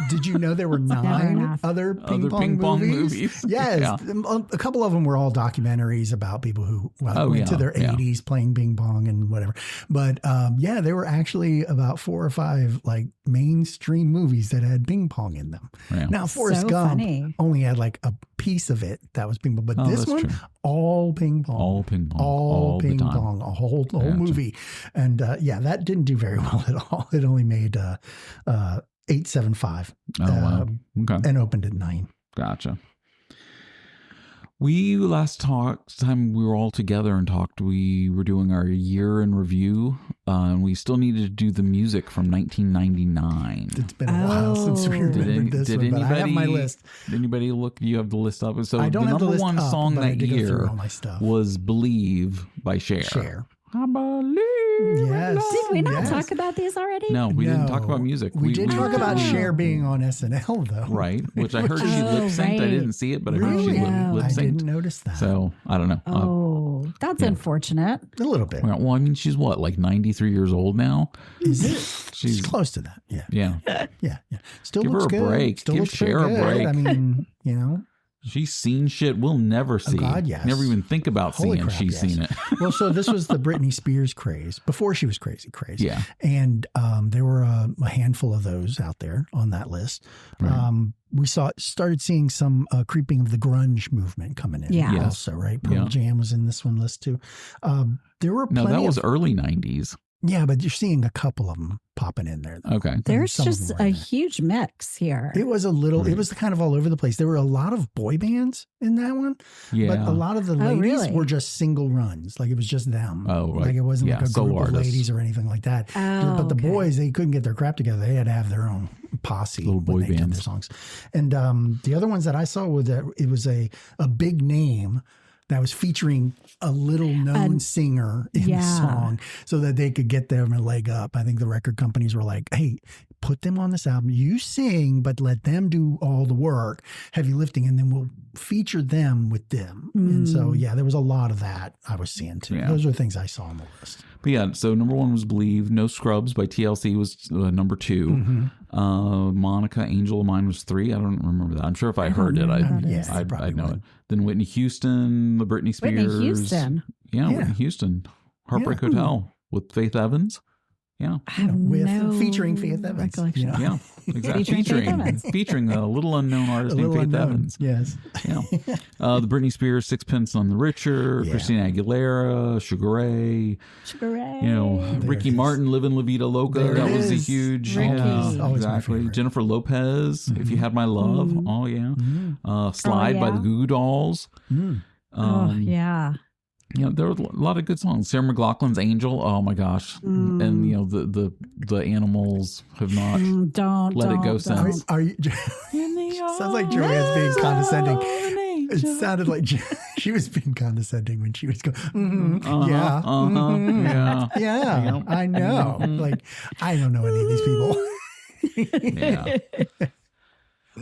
did you know there were Never 9 enough. other ping pong movies? Yes. Yeah. A couple of them were all documentaries about people who went to their yeah. 80s playing ping pong and whatever. But there were actually about 4 or 5 like mainstream movies that had ping ping pong in them. Yeah. Now, Forrest So Gump funny. only had like a piece of it that was ping pong, but Oh, this that's one, true. all ping pong. All ping pong. All the ping time. pong, a whole Gotcha. movie. And that didn't do very well at all. It only made 875 Oh, wow. Okay. and opened at 9. Gotcha. We last time we were all together and talked, we were doing our year in review, and we still needed to do the music from 1999. It's been a while since we remembered this one, but I have my list. Did anybody look? You have the list up. So I don't the have the number list one up, song but I that did go through year all my stuff. was "Believe" by Cher. Cher. I believe. Yes. Did we not Yes. talk about these already? No, we didn't talk No. about music. We did talk about Oh. Cher being on SNL, though. Right, which I heard she Oh, lip synced. I right. didn't see it, but I heard Really? she No. lip I didn't synced. notice that. So I don't know. Oh, that's yeah. unfortunate. A little bit. Well, I mean, she's what, like 93 years old now? Is it? She's She's close to that. Yeah. Yeah. Yeah. Still Give her looks a good. break. Still Give looks pretty Cher a good. break. I mean, She's seen shit we'll never see. God, yes. Never even think about Holy seeing crap, she's yes. seen it. Well, so this was the Britney Spears craze before she was crazy. Yeah. And there were a handful of those out there on that list. Right. We started seeing some creeping of the grunge movement coming in. Yeah. Yes. Also, right? Pearl Yeah. Jam was in this one list too. There were No, plenty that was of, early 90s. yeah, but you're seeing a couple of them popping in there. Though. Okay. There's Some of just them were a in there. huge mix here. It was a little. Right. It was kind of all over the place. There were a lot of boy bands in that one, Yeah. but a lot of the ladies really? were just single runs. Like it was just them. Oh, right. Like it wasn't Yeah, like a solo group of artists. ladies or anything like that. Oh, But the okay. boys, they couldn't get their crap together. They had to have their own posse, Little boy when they did bands. their songs. And the other ones that I saw were that it was a big name that was featuring a little known singer in the yeah. song so that they could get them a leg up. I think the record companies were like, hey, put them on this album. You sing, but let them do all the work, heavy lifting, and then we'll feature them with them. And so, yeah, there was a lot of that I was seeing too. Yeah. Those are things I saw on the list. But yeah, so number one was Believe. No Scrubs by TLC was number 2. Mm-hmm. Monica, Angel of Mine was 3. I don't remember that. I'm sure if I heard it, know I'd, that is. I'd, Probably I'd know would. it. Then Whitney Houston, the Britney Spears. Whitney Houston. Yeah, Yeah. Whitney Houston. Heartbreak Yeah. Hotel with Faith Evans. Yeah. I have With no featuring Faith Evans. recollection. you know? Yeah, exactly. Featuring Faith Evans. Featuring a little unknown A artist named little Faith unknown. Evans. Yes. Yeah. The Britney Spears, Sixpence None the Richer, Yeah. Christina Aguilera, Sugar Ray, Sugar Ray. you know, There Ricky it is. Martin, Livin' La Vida Loca. There That it was a is. huge, Ricky. yeah, Always my exactly. favorite. Jennifer Lopez, If You Had My Love. Mm. Oh, yeah. Mm. Slide by yeah. the Goo Goo Dolls. Mm. Oh, yeah. You know, there were a lot of good songs. Sarah McLachlan's Angel. Oh my gosh. And you know, the animals have not Don't let it go don't, since. Are you? Sounds like Joanne's being condescending. It sounded like she was being condescending when she was going, yeah, yeah, Yep. I know. Like, I don't know any of these people. Yeah.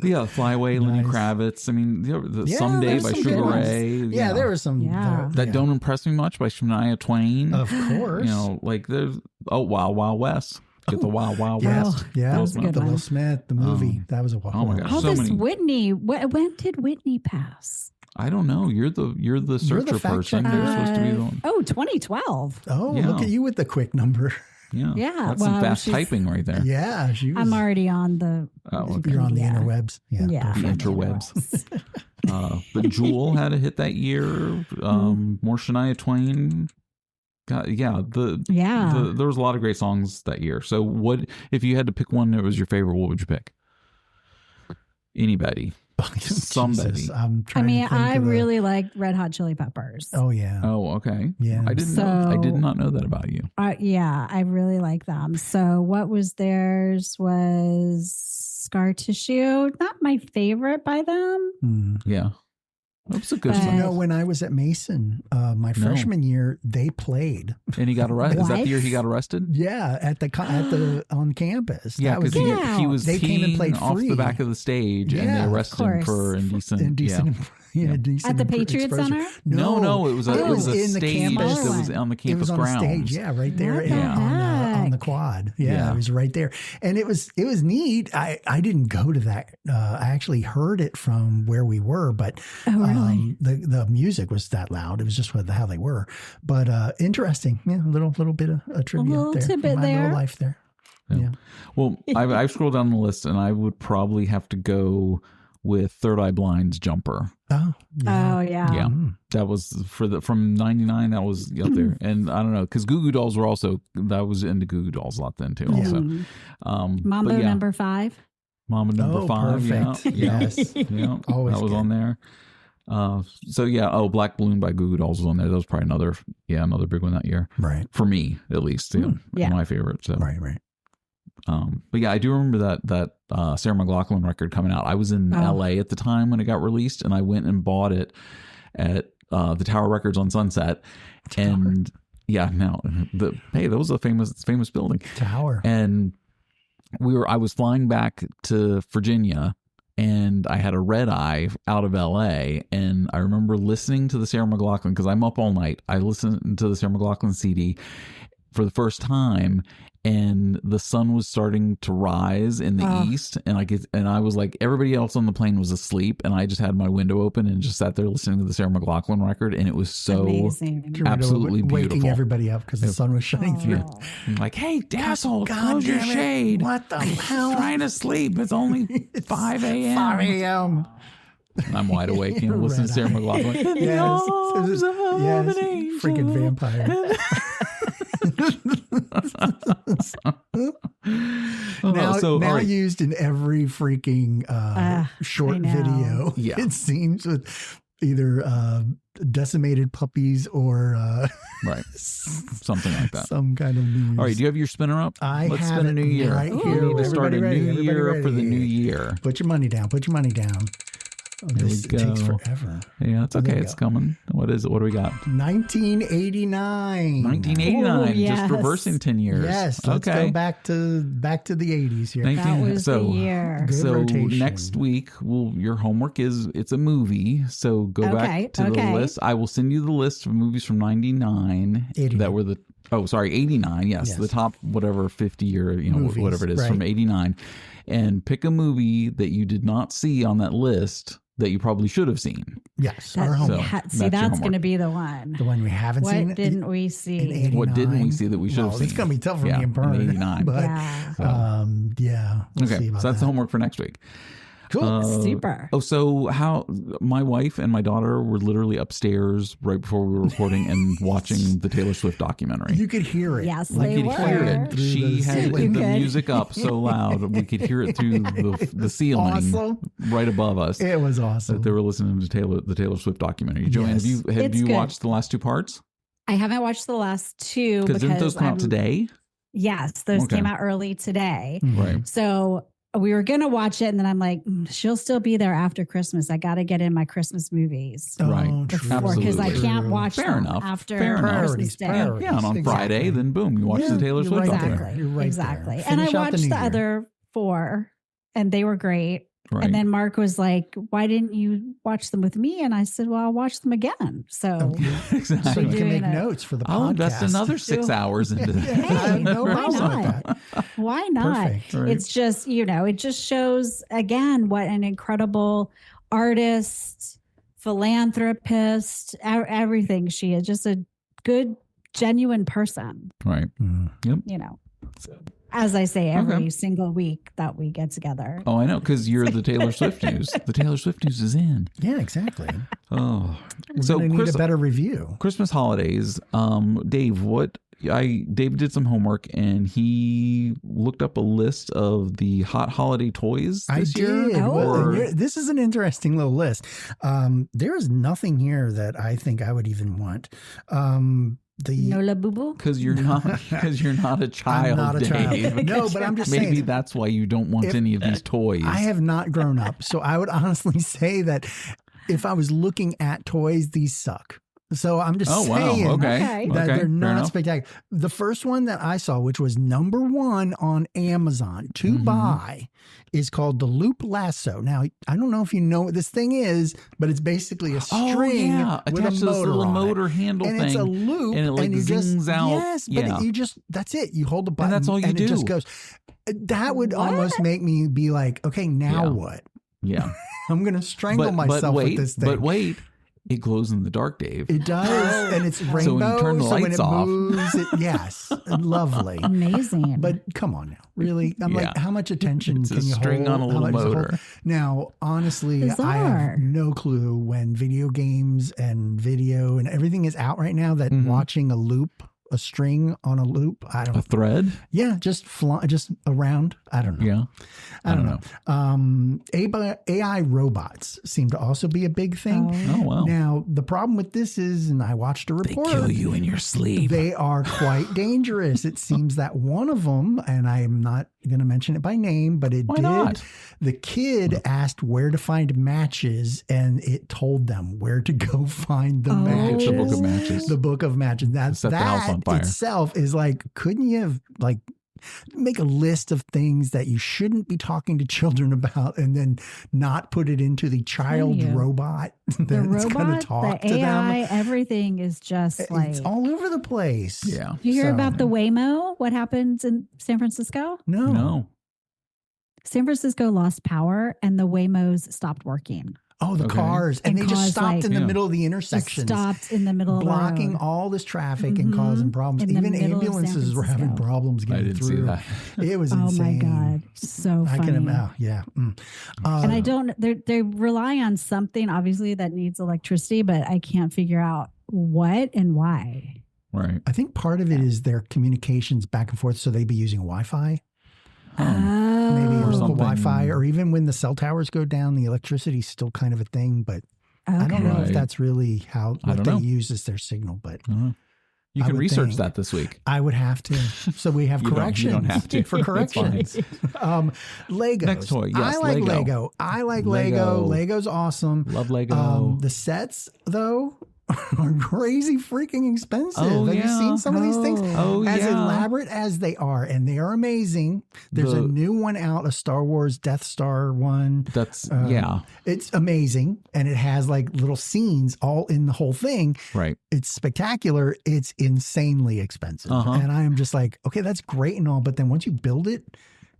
Yeah, Fly Away, Lenny Nice. Kravitz. I mean, the Yeah, Someday there's by some Sugar good ones. Ray. you Yeah, know. there were some. Yeah. That Don't Impress Me Much by Shania Twain. Of course. You know, like there's Wild Wild West. Get the Wild Wild Yes, West. yeah, That was a good the Will one. Smith, the movie. That was a while. oh my gosh. All So this many. Whitney. When did Whitney pass? I don't know. You're the searcher fact person. checker. You're supposed to be the one. Oh, 2012. Oh, Yeah. look at you with the quick number. Yeah. Yeah, That's some well, fast she's- typing right there. Yeah, she was. I'm already on the. Oh, okay. You're on the Yeah. interwebs. Yeah. Yeah. The interwebs. But Jewel had a hit that year. More Shania Twain. Yeah. There was a lot of great songs that year. So what if you had to pick one that was your favorite, what would you pick? Anybody. Somebody. Jesus, I'm I trying mean, to think I of the- really like Red Hot Chili Peppers. Oh yeah. Oh, okay. Yeah. I didn't know. I did So- not know that about you. Yeah, I really like them. So what was theirs was Scar Tissue. Not my favorite by them. Mm. Yeah. That's a good But- song. You know, when I was at Mason, my freshman year, they played. And he got arrested. Is that What? the year he got arrested? Yeah, at the on campus. Yeah, That was because Wow. he was They came and played peeing off free. the back of the stage, and Yeah, they of arrested him for indecent. indecent. Yeah. Decent At the Patriot exposure. Center? No, it was a was it was a in the stage campus. that was on the It campus was on grounds. a stage, yeah, right there What in, the on the heck? quad. Yeah, Yeah. it was right there, and it was neat. I didn't go to that. I actually heard it from where we were, but Oh, really? the music was that loud. It was just how they were. But interesting, yeah, a little bit of a trivia little there. tidbit My there. little life there. Yeah. Well, I've scrolled down the list, and I would probably have to go with Third Eye Blind's Jumper. Oh, yeah. Oh yeah. Yeah, that was from '99. That was up there, and I don't know because Goo Goo Dolls were also. I was into Goo Goo Dolls a lot then too. Yeah. Also, Mambo but yeah, number 5. Mama number 5. Perfect. Yeah, Yes. yeah, Always that was good. on there. So yeah, Black Balloon by Goo Goo Dolls was on there. That was probably another big one that year Right. for me, at least. Yeah. My favorite. So. Right. But yeah, I do remember that Sarah McLachlan record coming out. I was in LA at the time when it got released, and I went and bought it at the Tower Records on Sunset. And yeah, now that was a famous building. Tower. And I was flying back to Virginia, and I had a red eye out of LA, and I remember listening to the Sarah McLachlan because I'm up all night. I listened to the Sarah McLachlan CD for the first time, and the sun was starting to rise in the east, and I was like, everybody else on the plane was asleep, and I just had my window open and just sat there listening to the Sarah McLachlan record, and it was so amazing. absolutely waking beautiful. everybody up because the sun was shining through. I'm like, hey, asshole, close your damn it. shade. What the hell? Trying to sleep. It's only 5 a.m. 5 a.m. I'm wide awake, listening to Sarah McLachlan. Yes. Freaking vampire. Now used in every freaking short video. Yeah. It seems with either decimated puppies or right, something like that. Some kind of news. All right, do you have your spinner up? Let's spin a new year. Right We here. need to start a Everybody new ready? year Everybody for the ready? new year. Put your money down. Put your money down. Oh, this we go. takes forever. Yeah, it's okay. There we It's go. coming. What is it? What do we got? 1989. 1989. Oh, yes. Just reversing 10 years. Yes, let's go back to the 80s here. That was the year. Good So rotation. next week, your homework it's a movie. So go back to the Okay. list. I will send you the list of movies from 99 that were 89. Yes, the top whatever 50 or Movies, whatever it is right. from 89, and pick a movie that you did not see on that list that you probably should have seen. Yes, our homework. That's going to be the one. The one we haven't seen. What didn't we see? In 89. What didn't we see that we should have seen? It's going to be tough for me in and Bern. 89. But, Yeah. we'll see Okay, about so that's that. the homework for next week. Cool. Super. So how my wife and my daughter were literally upstairs right before we were recording and watching the Taylor Swift documentary. You could hear it. Yes, We they could were. hear it. She had You the could. music up so loud we could hear it through the ceiling Awesome. right above us. It was awesome. That they were listening to the Taylor Swift documentary. Joanne, Yes. have It's you good. watched the last 2 parts? I haven't watched the last 2 Because didn't those come out today? Yes, those Okay. came out early today. Right. So we were going to watch it, and then I'm like, she'll still be there after Christmas. I got to get in my Christmas movies. Right. Because Absolutely. I can't watch Fair them enough. after Fair enough. Christmas Day. Priorities. Yeah, and on Exactly. Friday, then boom, you watch the Taylor you're Swift right documentary. there. You're right Exactly. there. And I Finish out watched new the year. other 4, and they were great. Right. And then Mark was like, why didn't you watch them with me? And I said, well, I'll watch them again. So So Exactly. you can doing make it. notes for the I'll podcast. invest another 6 hours into that. Hey, no why problem with not? that. Why not? Perfect. Right. It's just, it just shows again what an incredible artist, philanthropist, everything she is. Just a good, genuine person, Right. as I say every Okay. single week that we get together. Oh, I know, because you're the Taylor Swift news. The Taylor Swift news is in. Yeah, exactly. Oh, We're so going to need a better review. Christmas holidays. Dave, Dave did some homework and he looked up a list of the hot holiday toys this year. did. Oh. Well, this is an interesting little list. There is nothing here that I think I would even want. Nola Boo Boo. Because you're not a child. I'm not a Dave. child. No, but I'm just Maybe saying. that's why you don't want any of these toys. I have not grown up. So I would honestly say that if I was looking at toys, these suck. So I'm just saying Okay. that they're fair not enough. spectacular. The first one that I saw, which was number 1 on Amazon to buy, is called the Loop Lasso. Now, I don't know if you know what this thing is, but it's basically a string with attached a to this motor little on motor it. handle And thing, it's a loop, and it like you zings just, out. Yes, but Yeah. that's it. You hold the button, that's all you and do. it just goes. That would What? almost make me be like, okay, now Yeah. what? Yeah. I'm going to strangle but myself wait, with this thing. But wait, It glows in the dark, Dave. It does, and it's rainbow. So when you turn the when lights it off. moves, lovely. Amazing. But come on now, really? I'm like, how much attention It's can a you string hold? on a little How much does it hold? motor. Now, honestly, I Bizarre. have no clue when video games and video and everything is out right now that watching a string on a loop, I A don't. thread? Yeah, just around. I don't know. Yeah. I don't know. AI robots seem to also be a big thing. Oh, wow. Now, the problem with this is, and I watched a They report. kill you in your sleep. They are quite dangerous. It seems that one of them, and I am not going to mention it by name, but it Why did. not? The kid asked where to find matches, and it told them where to go find the matches. The book of matches. The book of matches. Set the house on fire. Itself is like, couldn't you have make a list of things that you shouldn't be talking to children about, and then not put it into the child robot the that's going to robot, talk the to AI, them? everything is just It's all over the place. Yeah. You hear So- about the Waymo? What happens in San Francisco? No. San Francisco lost power and the Waymos stopped working. Oh, the Okay. cars. And And they just caused, stopped in the Yeah. middle of the Just intersections. stopped in the middle of blocking the road. all this traffic and causing problems. In the Even middle of San ambulances were having Francisco. problems I getting didn't through. see that. It was Oh insane. my God. So I funny. can imagine. Yeah. And I don't, they rely on something obviously that needs electricity, but I can't figure out what and why. Right. I think part of it is their communications back and forth. So they'd be using Wi-Fi. Oh. Maybe Or or something. Wi-Fi, or even when the cell towers go down, the electricity's still kind of a thing. But I don't know if Right. that's really I what don't they know. use as their signal. But You I can would research think. that this week. I would have to. So we have You don't- you corrections. don't have to. For That's corrections. Legos. Next toy. Yes, I like Lego. Lego. I like Lego. Lego. Lego's awesome. Love Lego. The sets, though, are crazy freaking expensive. Oh, Have you yeah. seen some of these things? Oh, As yeah. elaborate as they are, and they are amazing. There's a new one out, a Star Wars Death Star one. That's, Um, It's amazing, and it has like little scenes all in the whole thing. right. It's spectacular. It's insanely expensive. And I am just like, okay, that's great and all, but then once you build it,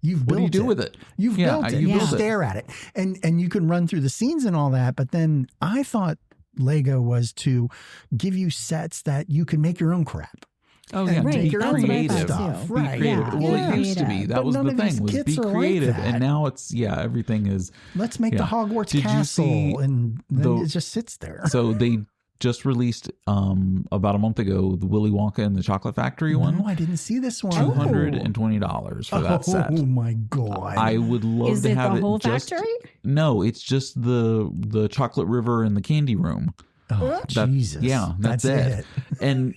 you've built it. What do you do with it? You've built it. you You build it. stare at it. And you can run through the scenes and all that, but then I thought Lego was to give you sets that you can make your own crap. Oh, And yeah. Right. Be take your own creative. stuff. Be Right. creative. Yeah. Well, Yeah. it used to be. That But was none the of these thing, was kits be are like creative. that. And now it's, everything is. Let's make the Yeah. Hogwarts Did you castle, see and then it just sits there. So they just released about a month ago the Willy Wonka and the Chocolate Factory one. No, I didn't see this one. $220 for that set. Oh my God. I would love Is to it have the it whole just. factory? No, it's just the Chocolate River and the Candy Room. Oh, That- Jesus. Yeah, that's it.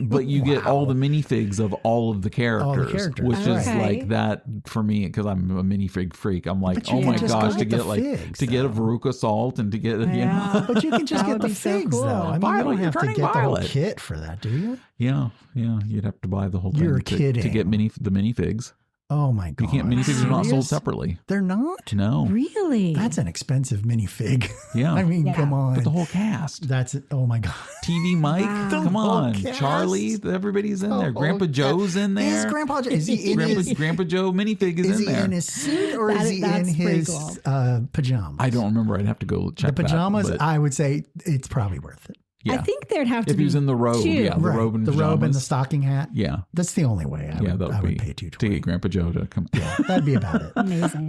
But you get all the minifigs of all of the characters, characters. which is Okay. like that for me because I'm a minifig freak. I'm like, But you oh can my just gosh, go to get get the like figs, to get a though. Veruca salt and to get Yeah. But you can just That get would the be so figs, cool. though. I mean, you Violet, don't you're have to turning get the whole violet. kit for that, do you? yeah, you'd have to buy the whole You're thing to kidding. get the minifigs. Oh my God. You can't minifigs are not sold Serious? separately. They're not? No, Really? That's an expensive minifig. yeah, I mean, Yeah. come on. but the whole cast. That's it. Oh my God. TV Mike, Wow. The come whole on, cast. Charlie, everybody's in The there. whole Grandpa cast. Joe's in there. Is Grandpa Joe, is he in his, Grandpa Joe minifig is in he there. in his suit or That- is he in that's pretty his cool. pajamas? I don't remember. I'd have to go check The pajamas, That, but I would say it's probably worth it. yeah. I think there'd have to if be he was in the robe, two. yeah, the Right. robe and the pajamas. robe and the stocking hat. Yeah, That's the only way I that would be pay to $220. get Grandpa Joe to come. Yeah, That'd be about it. Amazing.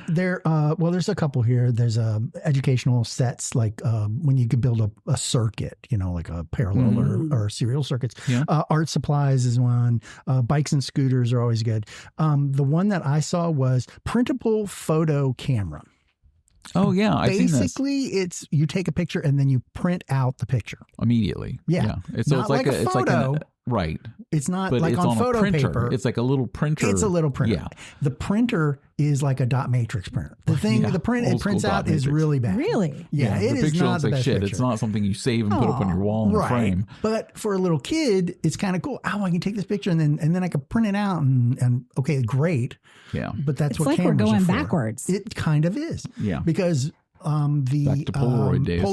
There's a couple here. There's educational sets like when you could build a circuit, like a parallel or serial circuits. Yeah. Art supplies is one. Bikes and scooters are always good. The one that I saw was printable photo camera. Oh yeah, I've seen this Basically, it's you take a picture and then you print out the picture. immediately. Yeah. It's Not like a it's like photo. right, It's not but like it's on on photo a printer. paper. It's like a little printer. It's a little printer. Yeah. The printer is like a dot matrix printer. The thing, Yeah, the print old it prints school out dot is matrix. really bad. Really? Yeah, it the is picture not looks the like best shit. picture. It's not something you save and put up on your wall in a Right. frame. But for a little kid, it's kind of cool. Oh, I can take this picture and then I can print it out and okay, great. Yeah, But that's It's what like we're cameras are going for. backwards. It kind of is. yeah. Because the Back to Polaroid days.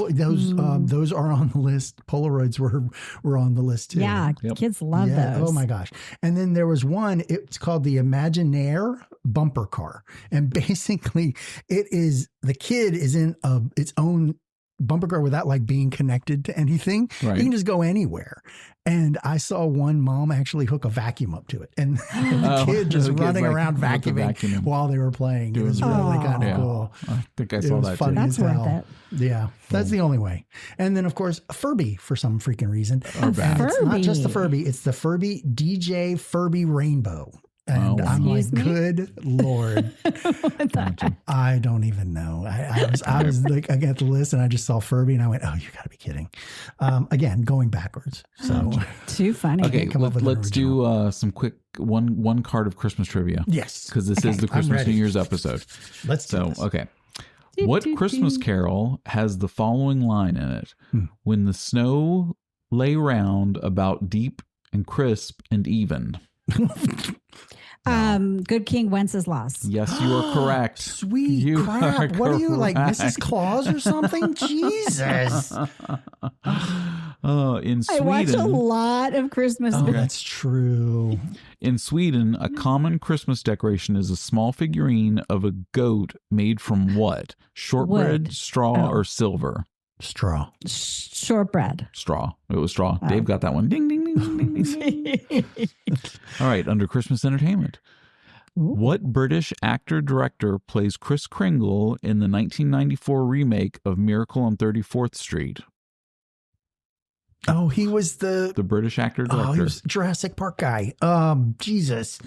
those are on the list. Polaroids were on the list too. Yeah, Yep. kids love Yeah, those. oh my gosh. And then there was one, it's called the Imaginaire bumper car. And basically it is, the kid is in its own bumper car without like being connected to anything. Right. You can just go anywhere. And I saw one mom actually hook a vacuum up to it, and the kid just the kid's running like, around with the vacuuming while they were playing. It was Doing really that. kind of Yeah. cool. I think I It saw was that funny too. as That's worth hell. it. Yeah, that's the only way. And then, of course, Furby for some freaking reason. Or bad. And it's not just the Furby. Furby; it's the Furby DJ Furby Rainbow. And Oh, I'm like, Excuse me? good Lord, What's that? I don't even know. I was like, I got the list and I just saw Furby and I went, oh, you got to be kidding. Again, going backwards. So Too funny. Okay, come up with an let's do some quick one card of Christmas trivia. yes, Because this is the I'm Christmas ready. New Year's episode. let's do So, this. okay. What Christmas carol has the following line in it? When the snow lay round about deep and crisp and even. Good King Wenceslas. Yes, you are correct. Sweet You crap. are What are you, like correct. Mrs. Claus or something? Jesus. In I watch a Sweden, lot of Christmas. Oh, that's true. in Sweden, a common Christmas decoration is a small figurine of a goat made from what? Shortbread, Wood. straw, Oh. or silver? Straw. Shortbread. Straw. It was straw. Oh. Dave got that one. Ding, ding, ding, ding, ding, ding. All right, under Christmas entertainment. What British actor-director plays Kris Kringle in the 1994 remake of Miracle on 34th Street? Oh, he was the British he actor-director. was Jurassic Park guy. Jesus.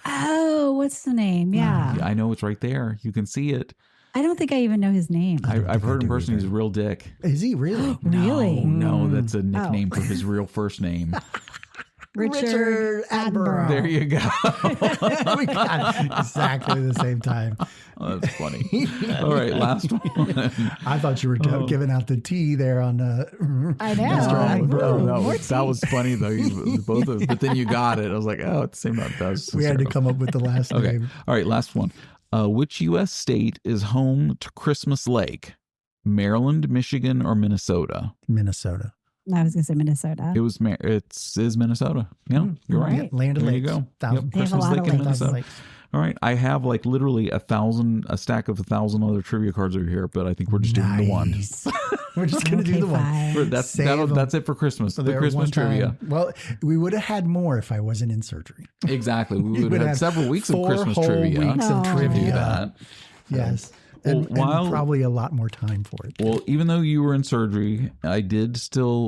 Oh, what's the name? Yeah. I know it's right there. You can see it. I don't think I even know his name. I've heard in do person either. he's a real dick. Is he really? Really? No, that's a nickname for his real first name. Richard Attenborough. There you go. We got it exactly the same time. Oh, that's funny. All right, last one. I thought you were giving out the tea there on I know. Mr. Attenborough. That was funny though. You both of, but then you got it. I was like, oh, it's the same. That's We had to come up with the last Okay. name. All right, last one. Which U.S. state is home to Christmas Lake? Maryland, Michigan, or Minnesota? Minnesota. I was going to say Minnesota. It was. Is Minnesota? Yeah, you're right. Right. Land of There you Lakes. go. Thousand- Yep, They have a Christmas lot Lake of in lakes. Minnesota. Lakes. All right, I have like literally a stack of 1,000 other trivia cards over here, but I think we're just doing the one. Nice. We're just going to do Okay, the one. fine. That's it for Christmas. So the there Christmas one time- trivia. Well, we would have had more if I wasn't in surgery. Exactly. We would would have have several weeks of 4 Christmas whole trivia. weeks of No. to do trivia. that. Yes. Well, And probably a lot more time for it. Well, even though you were in surgery, I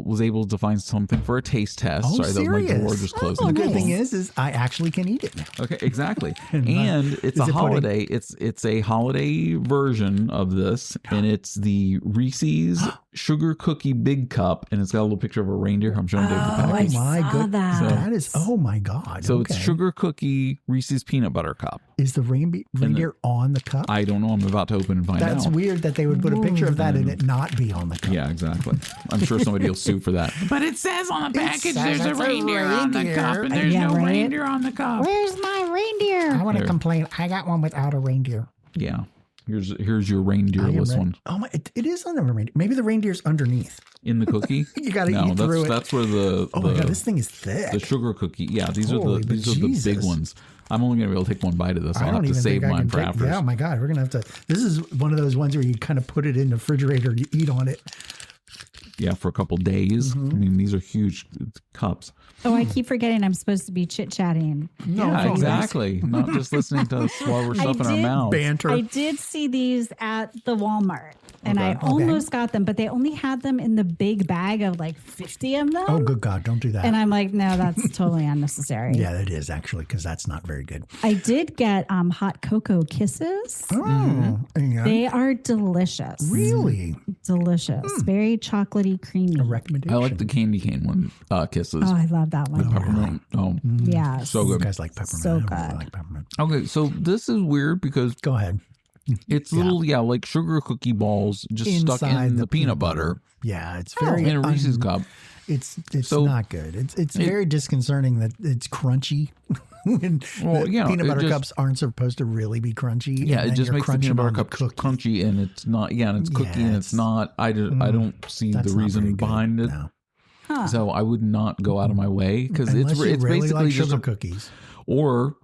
was able to find something for a taste test. Oh, Sorry, that was my serious? door just closing. The Oh, good nice. thing is I actually can eat it now. Okay, exactly. And And it's is a it pudding? holiday. It's a holiday version of this, and it's the Reese's Sugar Cookie Big Cup, and it's got a little picture of a reindeer. I'm showing Dave the Oh, package. I saw that. So- That is, oh my God. So okay. it's Sugar Cookie Reese's Peanut Butter Cup. Is the reindeer on the cup? I don't know. I'm about to open and find That's out. weird that they would put a picture of that and it not be on the cup. Yeah, exactly. I'm sure somebody will sue for that. But it says on the package says there's a it's a reindeer on the reindeer. cup, and there's Yeah, no right? reindeer on the cup. Where's my reindeer? I want to There. complain. I got one without a reindeer. Yeah. Here's your I am reindeerless ready. one Oh my! It is on the reindeer. Maybe the reindeer's underneath. in the cookie. You got to No, eat through it. that's where the Oh my God! This thing is thick. the sugar cookie. Yeah, these Holy are the big bejesus. ones. I'm only gonna be able to take one bite of this. I I'll don't have to even save think I mine can for take. after. Yeah, oh my God! We're gonna have to. This is one of those ones where you kind of put it in the refrigerator. You eat on it. Yeah, for a couple days. Mm-hmm. I mean, these are huge cups. Oh, I keep forgetting I'm supposed to be chit-chatting. Yeah, no, exactly. Not just listening to us while we're stuffing our did- mouths. Banter. I did see these at the Walmart and I Okay. almost got them, but they only had them in the big bag of like 50 of them. Oh, good God! Don't do that. And I'm like, no, that's totally unnecessary. yeah, it is actually because that's not very good. I did get hot cocoa kisses. Oh, yeah. They are delicious. Really? Delicious. Very chocolately creamy. A recommendation. I like the candy cane one, kisses. Oh, I love that one. Peppermint. Oh, Yeah. so You good. guys like peppermint. So I really good. like peppermint. Okay, so this is weird because Go ahead. it's little, like sugar cookie balls just stuck in the peanut butter Yeah, it's very in a Reese's cup. It's So- not good. It's very disconcerting that it's crunchy. When Well, the yeah, peanut it butter just- cups aren't supposed to really be crunchy. Yeah, and it then just you're makes the crunching peanut butter on the cup cookie. crunchy, and it's not. Yeah, and it's cookie, Yeah, and it's not. I don't see that's the not reason very good. behind it. No. So I would not go out of my way because it's really basically like just sugar cookies. Or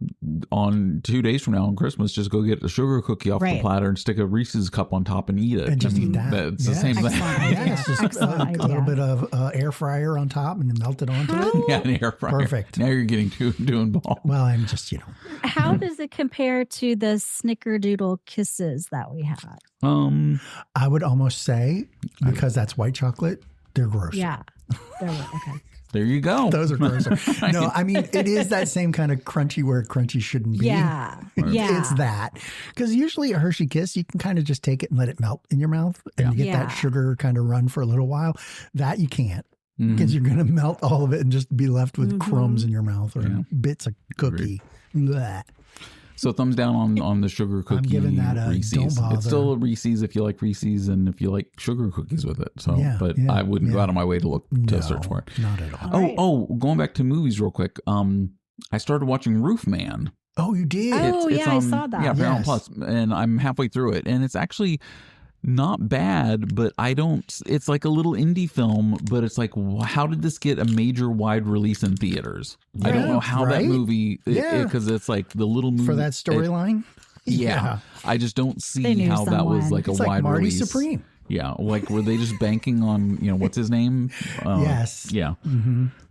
on 2 days from now on Christmas, just go get a sugar cookie off the platter and stick a Reese's cup on top and eat it. And just eat that. It's the same thing. Yeah, it's just a little bit of air fryer on top and then melt it onto it. Yeah, an air fryer. Perfect. Now you're getting too involved. Well, I'm just, How does it compare to the snickerdoodle kisses that we had? I would almost say, because that's white chocolate, they're grosser. Yeah. Okay. There you go. Those are grosser. No, I mean, it is that same kind of crunchy where crunchy shouldn't be. Yeah. It's that. Because usually a Hershey Kiss, you can kind of just take it and let it melt in your mouth and you get that sugar kind of run for a little while. That you can't. Because you're going to melt all of it and just be left with crumbs in your mouth or bits of cookie. So thumbs down on the sugar cookie. I'm giving that a Reese's. don't bother. It's still a Reese's if you like Reese's and if you like sugar cookies with it. So, but I wouldn't go out of my way to search for it. Not at all. Oh, going back to movies real quick. I started watching Roof Man. Oh, you did? I saw that. Yeah, Paramount Plus, and I'm halfway through it, and it's actually not bad, but it's like a little indie film, but it's like, how did this get a major wide release in theaters? I don't know how that movie, because it's like the little movie. For that storyline? Yeah. I just don't see how that was like it's a like wide Marty release. Supreme. Yeah, like were they just banking on, what's his name? Yes. Yeah.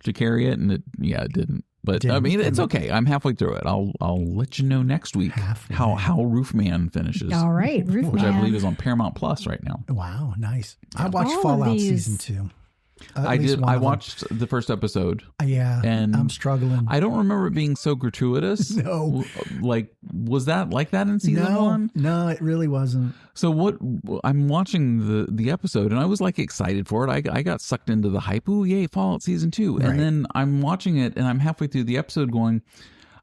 To carry it, and it didn't. But I mean, it's okay. I'm halfway through it. I'll let you know next week how Roof Man finishes. All right, Roof which Man. I believe is on Paramount Plus right now. Wow, nice. I watched Fallout season 2. I did. I watched the first episode. Yeah, and I'm struggling. I don't remember it being so gratuitous. No, like was that like that in season 1? No, it really wasn't. So what? I'm watching the episode, and I was like excited for it. I got sucked into the hype. Ooh, yay! Fallout season 2, and then I'm watching it, and I'm halfway through the episode, going,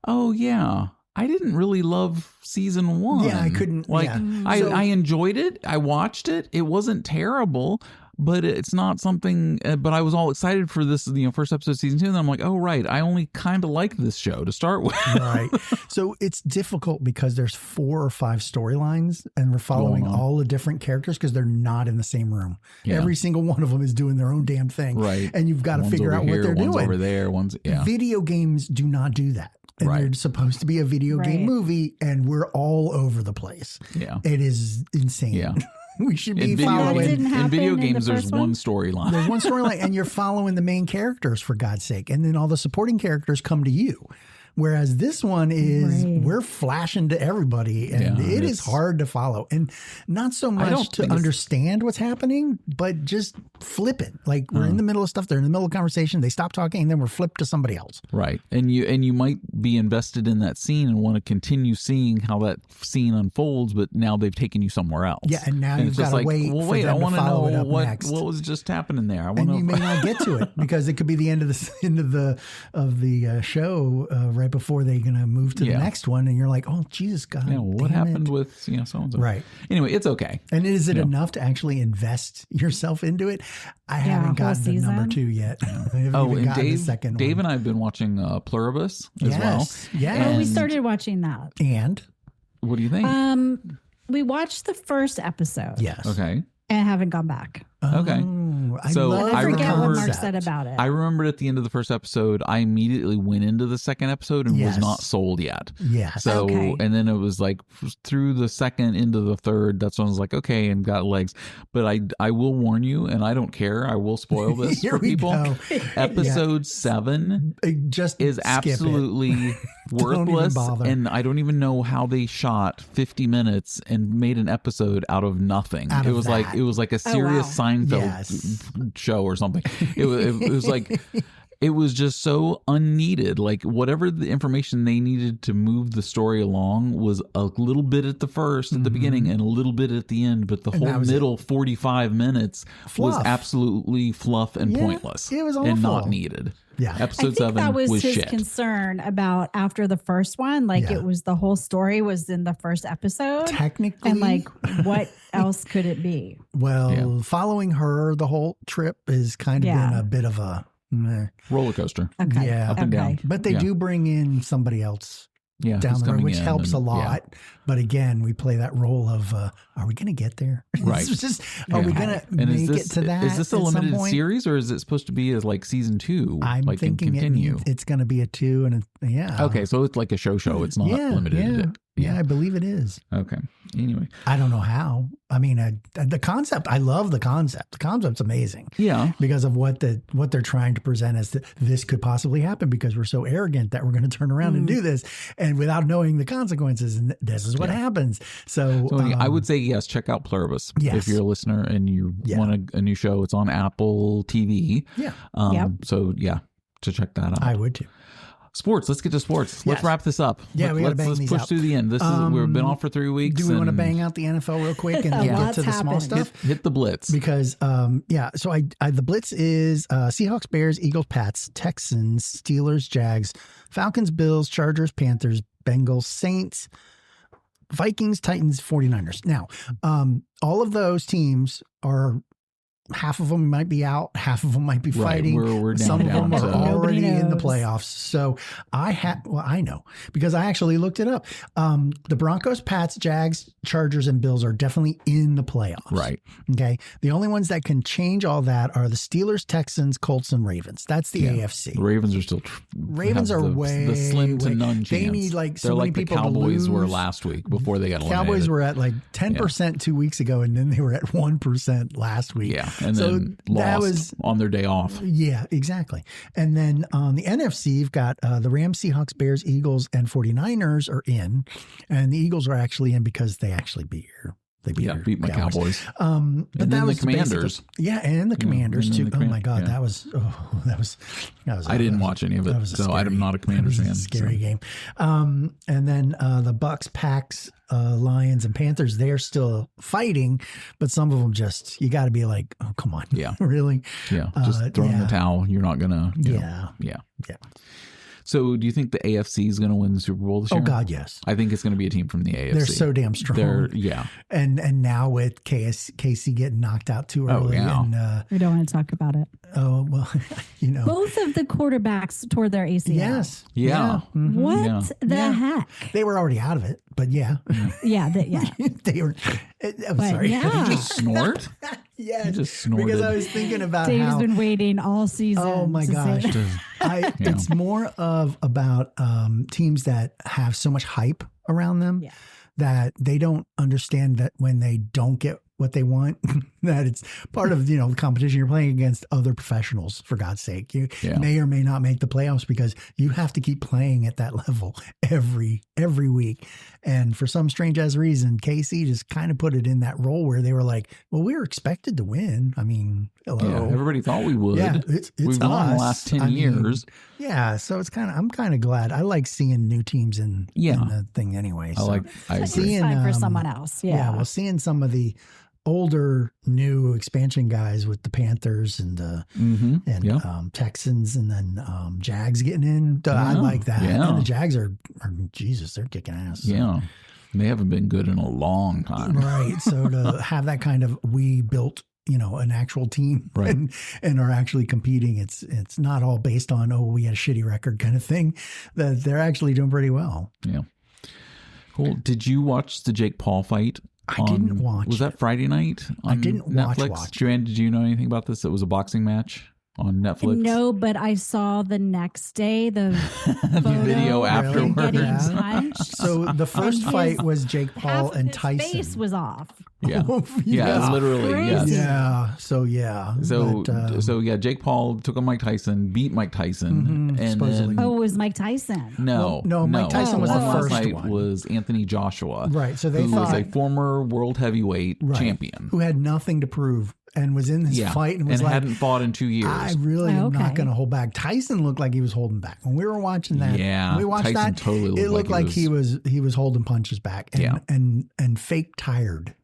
"Oh yeah." I didn't really love season 1. Yeah, I couldn't. I enjoyed it. I watched it. It wasn't terrible, but it's not something. But I was all excited for this, first episode of season 2. And I'm like, oh right, I only kind of like this show to start with. Right. So it's difficult because there's 4 or 5 storylines, and we're following all the different characters because they're not in the same room. Yeah. Every single one of them is doing their own damn thing. Right. And you've got to figure out what they're doing. One's over there. One's Video games do not do that. And they're supposed to be a video game movie, and we're all over the place. Yeah. It is insane. Yeah. We should be following. In video games, there's one storyline. There's one storyline, and you're following the main characters, for God's sake. And then all the supporting characters come to you. Whereas this one is, we're flashing to everybody, and it is hard to follow. And not so much to understand what's happening, but just flip it. Like we're in the middle of stuff, they're in the middle of conversation, they stop talking, and then we're flipped to somebody else. Right. And you might be invested in that scene and want to continue seeing how that scene unfolds, but now they've taken you somewhere else. Yeah, and now you've got to wait for them to follow it up next. What was just happening there. And you may not get to it because it could be the end of the show right before they're going to move to the next one, and you're like, oh Jesus God, what happened with so and so? Right. Anyway, it's okay. And is it enough to actually invest yourself into it? I haven't gotten to number 2 yet. I haven't even gotten the second Dave one. and I have been watching Pluribus as well. Yeah, we started watching that. And what do you think? We watched the first episode. Yes. Okay. And haven't gone back. Okay. I forget what Mark said about it. I remembered at the end of the first episode, I immediately went into the second episode and was not sold yet. Yes. So, and then it was like through the second into the third, that's when I was like, okay, and got legs. But I will warn you, and I don't care. I will spoil this for people. Episode 7 is absolutely worthless. And I don't even know how they shot 50 minutes and made an episode out of nothing. It was like a serious Seinfeld show or something. It was like it was just so unneeded. Like whatever the information they needed to move the story along was a little bit at the first at the beginning and a little bit at the end, but the whole middle 45 minutes was absolutely fluff and pointless. It was awful. And not needed. Yeah. Episode 7 that was his shit. concern about after the first one. Like it was the whole story was in the first episode. Technically. And like what else could it be? Well, following her the whole trip is kind of been a bit of a roller coaster. Okay. Yeah. Up and down. But they do bring in somebody else down who's the road, coming which in helps a and- lot. But again, we play that role of, are we going to get there? Right. It's just, are we going to And make it to that? Is this a at some limited point? series, or is it supposed to be as like season 2? I'm like thinking and continue? it's going to be a 2 and yeah. Okay, so it's like a show. It's not limited. Yeah, I believe it is. Okay. Anyway. I don't know how. I mean, the concept, I love the concept. The concept's amazing. Yeah. Because of what they're trying to present as this could possibly happen because we're so arrogant that we're going to turn around and do this and without knowing the consequences. And this is what happens. So I would say, yes, check out Pluribus. Yes. If you're a listener and you want a new show, it's on Apple TV. Yeah. So, to check that out. I would too. Sports. Let's get to sports. Let's wrap this up. Yeah, we got to bang let's these push out. through the end. This is we've been off for 3 weeks. Do we want to bang out the NFL real quick and then get to the small stuff? Hit the blitz. Because so I the blitz is Seahawks, Bears, Eagles, Pats, Texans, Steelers, Jags, Falcons, Bills, Chargers, Panthers, Bengals, Saints, Vikings, Titans, 49ers. Now, all of those teams are, half of them might be out, half of them might be fighting. We're down, Some of them are so. already in the playoffs. So I know because I actually looked it up. The Broncos, Pats, Jags, Chargers, and Bills are definitely in the playoffs. Right. Okay. The only ones that can change all that are the Steelers, Texans, Colts, and Ravens. That's the AFC. The Ravens are still. Ravens are the slim to none chance. They need like so They're many like the people Cowboys to were lose. last week before they got eliminated. Cowboys were at like 10% 2 weeks ago, and then they were at 1% last week. Yeah, and so then lost on their day off. Yeah, exactly. And then on the NFC, you've got the Rams, Seahawks, Bears, Eagles, and 49ers are in. And the Eagles are actually in because they actually beat beat my Cowboys. But and that then was the Commanders. And the Commanders and too. the Oh my God, that was. I didn't watch any of it, so I'm not a Commanders fan. A scary game. And then the Bucks, Packs, Lions, and Panthers. They're still fighting, but some of them you got to be like, oh come on, really, just throw in the towel. You're not gonna, yeah. So, do you think the AFC is going to win the Super Bowl this year? Oh God, yes. I think it's going to be a team from the AFC. They're so damn strong. And now with KC getting knocked out too early, and we don't want to talk about it. Oh well, both of the quarterbacks tore their ACL. Yes. Yeah. Mm-hmm. What the heck? They were already out of it, but yeah. They were. I'm sorry. Did you just snort? Yes. You just snorted. Because I was thinking about Dave's been waiting all season. Oh my gosh. It's more about teams that have so much hype around them that they don't understand that when they don't get what they want, that it's part of, the competition. You're playing against other professionals, for God's sake. You may or may not make the playoffs because you have to keep playing at that level every week. And for some strange ass reason, KC just kind of put it in that role where they were like, well, we were expected to win. I mean, hello. Yeah, everybody thought we would. Yeah, it's We've won the last 10 years. Yeah, so I'm kind of glad. I like seeing new teams in the thing anyway. So. I agree. Seeing for someone else. Yeah. Well, seeing some of the older new expansion guys with the Panthers and Texans and then Jags getting in. I like that. Yeah. And the Jags are Jesus, they're kicking ass. So. Yeah. They haven't been good in a long time. Right. So to have that kind of we built an actual team and are actually competing. It's not all based on, we had a shitty record kind of thing, that they're actually doing pretty well. Yeah. Cool. Did you watch the Jake Paul fight? I didn't watch. Was that Friday night on I didn't Netflix? watch. Joanne, did you know anything about this? It was a boxing match on Netflix. No, but I saw the next day the video afterwards. Getting punched. So the first fight was Jake Paul and Tyson. His face was off. Yeah. Literally. Crazy. Yes. So Jake Paul took on Mike Tyson, beat Mike Tyson, and supposedly. then, it was Mike Tyson. No, Mike Tyson was the last first night one. Was Anthony Joshua, right? So they who thought was a former world heavyweight champion who had nothing to prove and was in this fight and was hadn't fought in 2 years. I really am not going to hold back. Tyson looked like he was holding back when we were watching that. Yeah, we watched Tyson that. Totally it looked like he was holding punches back and fake tired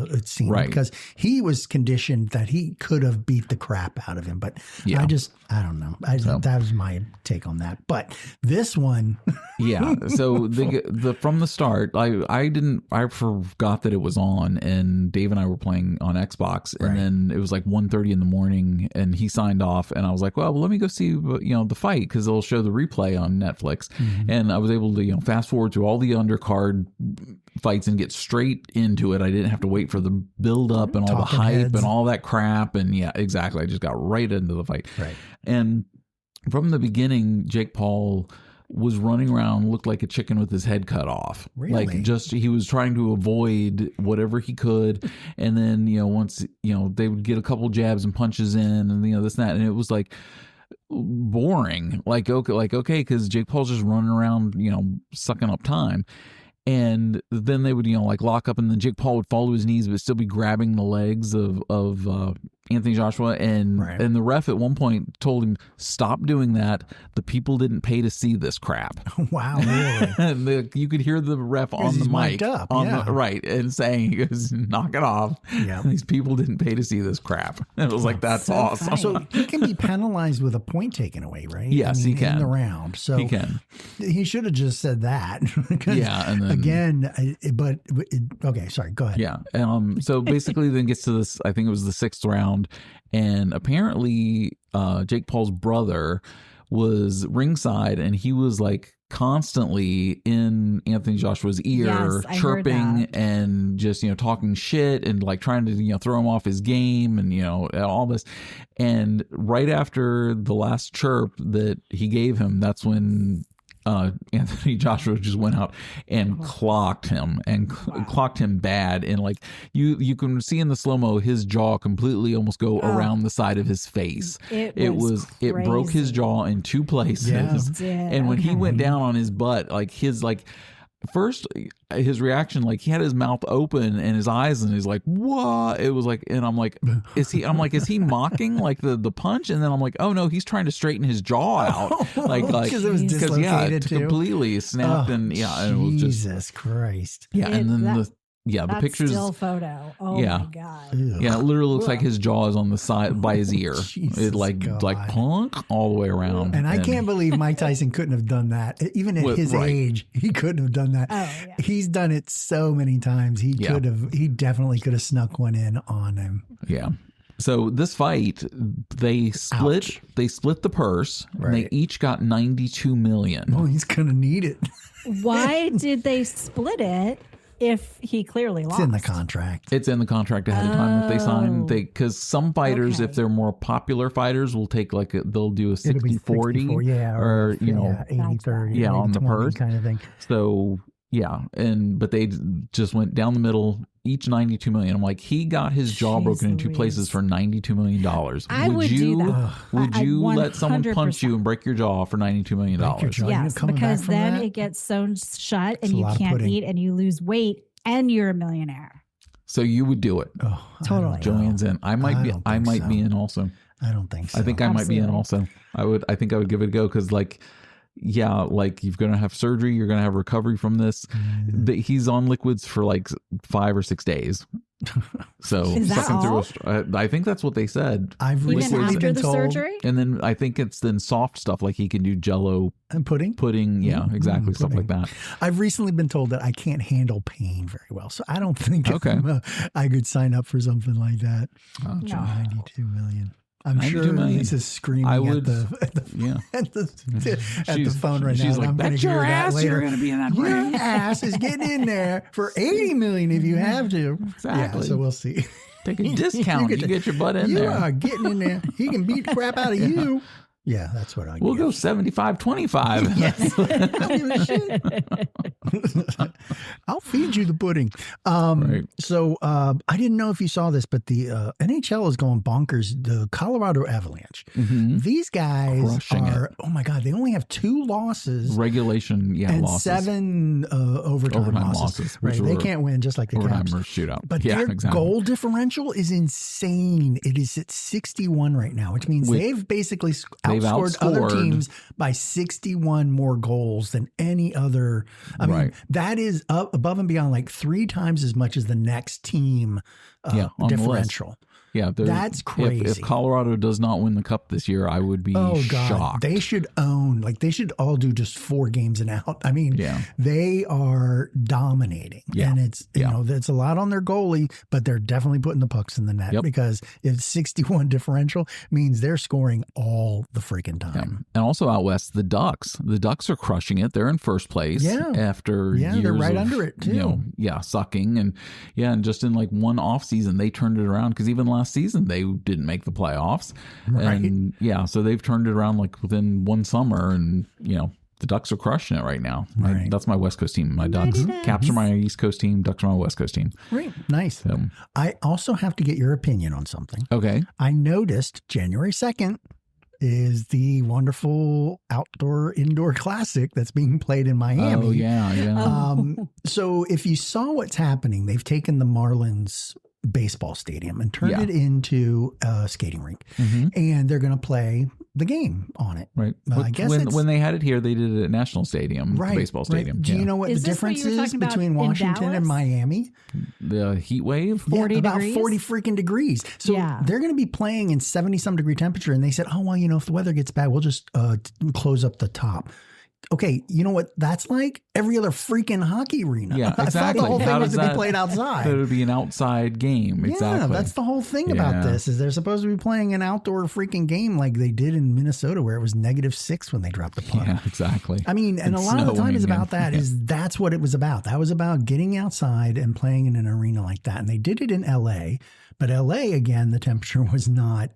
it seemed, Right. because he was conditioned that he could have beat the crap out of him. But Yeah. I don't know. That was my take on that. But this one, Yeah. So from the start, I forgot that it was on, and Dave and I were playing on Xbox, and Right. then it was like 1:30 in the morning, and he signed off, and I was like, well, let me go see the fight, because they'll show the replay on Netflix, and I was able to fast forward through all the undercard fights and get straight into it. I didn't have to wait for the build up and all Talking the hype heads. and all that crap, and yeah, exactly. I just got right into the fight, right. and from the beginning, Jake Paul was running around, looked like a chicken with his head cut off. Really? Like, just he was trying to avoid whatever he could, and then once they would get a couple jabs and punches in, and this and that, and it was like boring. Like okay, because Jake Paul's just running around, sucking up time. And then they would, lock up, and then Jake Paul would fall to his knees, but still be grabbing the legs of Anthony Joshua. And Right. and the ref at one point told him, "Stop doing that. The people didn't pay to see this crap." Wow, really? And you could hear the ref on the he's mic, mic'd up, right, and saying, he goes, "Knock it off. Yeah. These people didn't pay to see this crap." And it was like, that's So awesome. funny. So he can be penalized with a point taken away, right? Yes, he can. In the round. So He can. he should have just said that. 'Cause Yeah, and then again, okay, sorry, go ahead. Yeah. So basically, then gets to this. I think it was the 6th round, and apparently, Jake Paul's brother was ringside, and he was like constantly in Anthony Joshua's ear, Yes, I heard chirping that. and just talking shit and like trying to throw him off his game and all this. And right after the last chirp that he gave him, that's when Anthony Joshua just went out and clocked him clocked him bad, and like you can see in the slow-mo his jaw completely almost go around the side of his face. It broke his crazy. jaw in 2 places. Yeah. It did. And when he Okay. went down on his butt, like first his reaction, like he had his mouth open and his eyes, and he's like, what? It was like, and I'm like, is he mocking like the punch? And then I'm like, oh no, he's trying to straighten his jaw out. Like because it was Jesus. dislocated it too. completely snapped, Oh, and it was just, Jesus Christ. yeah. And then the That pictures, still photo. Oh Yeah. my god. Ew. yeah, it literally looks like his jaw is on the side by his ear. Jesus It like God. plunk all the way around. And I can't believe Mike Tyson couldn't have done that. Even at his Right. age, he couldn't have done that. Oh yeah. He's done it so many times. He definitely could have snuck one in on him. Yeah. So this fight, they split. Ouch. They split the purse. And Right. they each got $92 million. Oh, he's going to need it. Why did they split it if he clearly lost? It's in the contract. It's in the contract ahead of time that they sign. Oh. Because some fighters, Okay. if they're more popular fighters, will take they'll do a It'll be 60-40, 64, yeah, or 80-30, yeah, on the 80-20 purse. kind of thing. So yeah, but they just went down the middle, each $92 million. I'm like, he got his jaw Jeez broken in 2 Louise. places for $92 million. I would do that. Would I- you let someone punch 100%. you and break your jaw for $92 million? Break your jaw. Yes, coming back because from then that? it gets sewn shut It's and a you lot of can't pudding. eat and you lose weight and you're a millionaire. So you would do it. Oh, I Totally. don't know. Joanne's in. I might I be. don't I think might be so. in also. I don't think so. I think I might be in Absolutely. also. I think I would give it a go because yeah, like you're gonna have surgery, you're gonna have recovery from this. Mm. But he's on liquids for like 5 or 6 days. So Is that sucking all? through I think that's what they said. I've Even recently after been the told. surgery? And then I think it's then soft stuff like he can do Jello And pudding. pudding. Yeah, exactly, stuff like pudding. that. I've recently been told that I can't handle pain very well, so I don't think Okay. I could sign up for something like that. Oh, No. 92 million. I'm 92 sure million. Lisa's screaming I at would- the Yeah. at the She's- phone right now. she's and like, I'm going "Bet to hear your that ass later. you're gonna be in that Your ring." ass is getting in there for 80 million if you have to. Exactly. Yeah, so we'll see. Take a discount. You get your butt in You there. are getting in there. He can beat the crap out of you. Yeah, that's what I We'll get. go 75-25. Yes. I don't give a shit. I'll feed you the pudding. Right. So I didn't know if you saw this, but the NHL is going bonkers. The Colorado Avalanche. Mhm. These guys Crushing are, oh my God, they only have 2 losses Regulation, and losses. 7 overtime losses. which Right. They were can't win just like the overtime Caps. or shootout. But yeah, their exactly. goal differential is insane. It is at 61 right now, which means Wait. they've basically outscored other teams by 61 more goals than any other. I mean, that is up above and beyond like 3 times as much as the next team differential. Yeah, that's crazy. If Colorado does not win the cup this year, I would be shocked. They should own, like they should all do just 4 games and out. I mean, they are dominating. Yeah. And it's, you know, it's a lot on their goalie, but they're definitely putting the pucks in the net because if 61 differential means they're scoring all the freaking time. And also out west, the Ducks. The Ducks are crushing it. They're in first place after years they're right of, under it too. Sucking. And just in like one off season, they turned it around because even last season they didn't make the playoffs. Right. And so they've turned it around like within one summer, and the Ducks are crushing it right now. Right. That's my West Coast team. My Ducks. Caps are my East Coast team. Ducks are my West Coast team. Right. Nice. So, I also have to get your opinion on something. Okay. I noticed January 2nd is the wonderful indoor classic that's being played in Miami. Oh, yeah. So if you saw what's happening, they've taken the Marlins baseball stadium and turned it into a skating rink, and they're going to play the game on it. Right. I guess when they had it here, they did it at National Stadium, the baseball stadium. Do you know what the difference is between Washington and Miami? The heat wave? 40 about degrees? 40 freaking degrees. So they're going to be playing in 70-some degree temperature, and they said, oh, well, if the weather gets bad, we'll just close up the top. Okay, you know what that's like? Every other freaking hockey arena. Yeah, exactly. I thought the whole thing was to be played outside. It would be an outside game. Exactly. Yeah, that's the whole thing about this is they're supposed to be playing an outdoor freaking game like they did in Minnesota where it was -6 when they dropped the puck. Yeah, exactly. I mean, and a lot of the time is about that. That's what it was about. That was about getting outside and playing in an arena like that. And they did it in LA, but LA, again, the temperature was not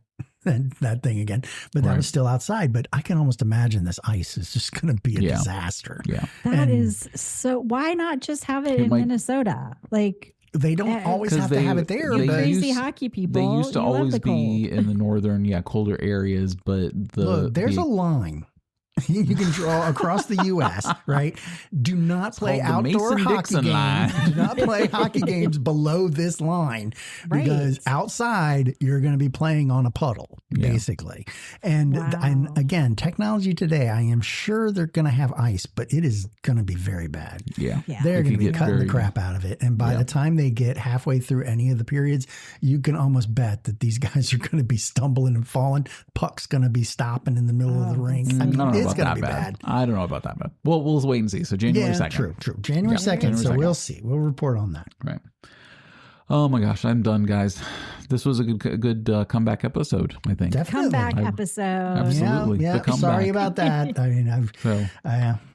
that thing again, but that was still outside. But I can almost imagine this ice is just going to be a disaster. Yeah, that is so. Why not just have it in Minnesota? Like they don't always have to have it there. But crazy hockey people. They used to always be in the northern, colder areas. But there's a line you can draw across the U.S., right? Do not play outdoor hockey games. Do not play hockey games below this line because outside you're going to be playing on a puddle, basically. And again, technology today, I am sure they're going to have ice, but it is going to be very bad. Yeah. They're going to be cutting the crap out of it. And by the time they get halfway through any of the periods, you can almost bet that these guys are going to be stumbling and falling. Puck's going to be stopping in the middle of the rink. I mean, it's going to be bad. I don't know about that bad. Well, we'll wait and see. So January 2nd. True. January 2nd. So we'll see. We'll report on that. Right. Oh my gosh, I'm done, guys. This was a good comeback episode, I think. Definitely. Comeback episode. Absolutely. Yeah. Sorry about that. I mean,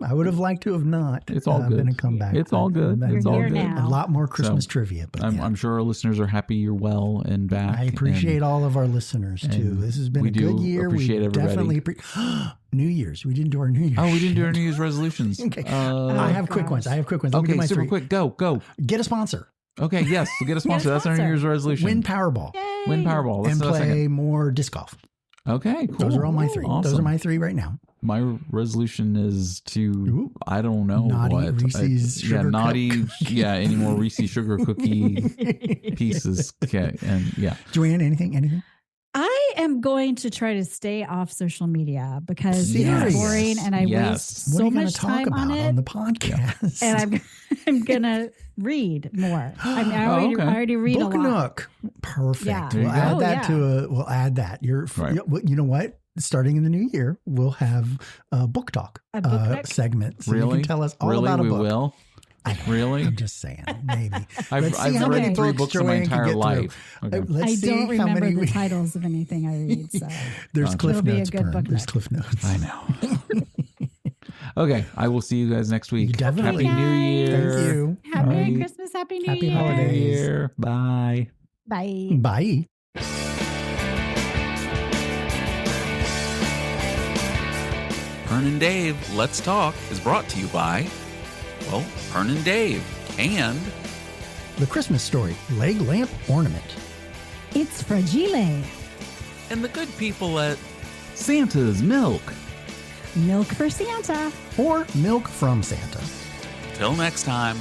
I would have liked to have not. It's all good. Been a comeback. It's all good. It's all good. Now. A lot more Christmas trivia. But I'm sure our listeners are happy you're well and back. I appreciate all of our listeners too. This has been a good year. Appreciate everybody. New Year's. We didn't do our New Year's. Oh, we didn't do our New Year's resolutions. Okay. I have quick ones. Okay, super quick. Go. Get a sponsor. Okay, yes. We'll get a sponsor. That's our New Year's resolution. Win Powerball. Yay. Win Powerball. And play more disc golf. Okay, cool. Those are all my 3. Awesome. Those are my 3 right now. My resolution is to, I don't know naughty what. Reese's sugar naughty. Any more Reese's sugar cookie pieces. Okay, and Joanne, anything? I am going to try to stay off social media because it's boring and I waste so much time on it on the podcast. And I'm gonna read more. I already read Book a lot. Nook. Perfect. Yeah. We'll add that we'll add that. You know what? Starting in the new year, we'll have a book talk segment. So you can tell us all about a book. We will. Really? I'm just saying, maybe. I've read 3 books in my entire life. Okay. I don't remember the titles of anything I read. So there's Cliff Notes. There's Cliff Notes. I know. Okay, I will see you guys next week. Definitely. Happy New Year. Thank you. Merry Christmas. Happy New Year. Happy holidays. Bye. Bye. Bye. Pern and Dave, Let's Talk is brought to you by, Pern and Dave and The Christmas Story Leg Lamp Ornament. It's Fragile. And the good people at Santa's Milk. Milk for Santa. Or Milk from Santa. Till next time.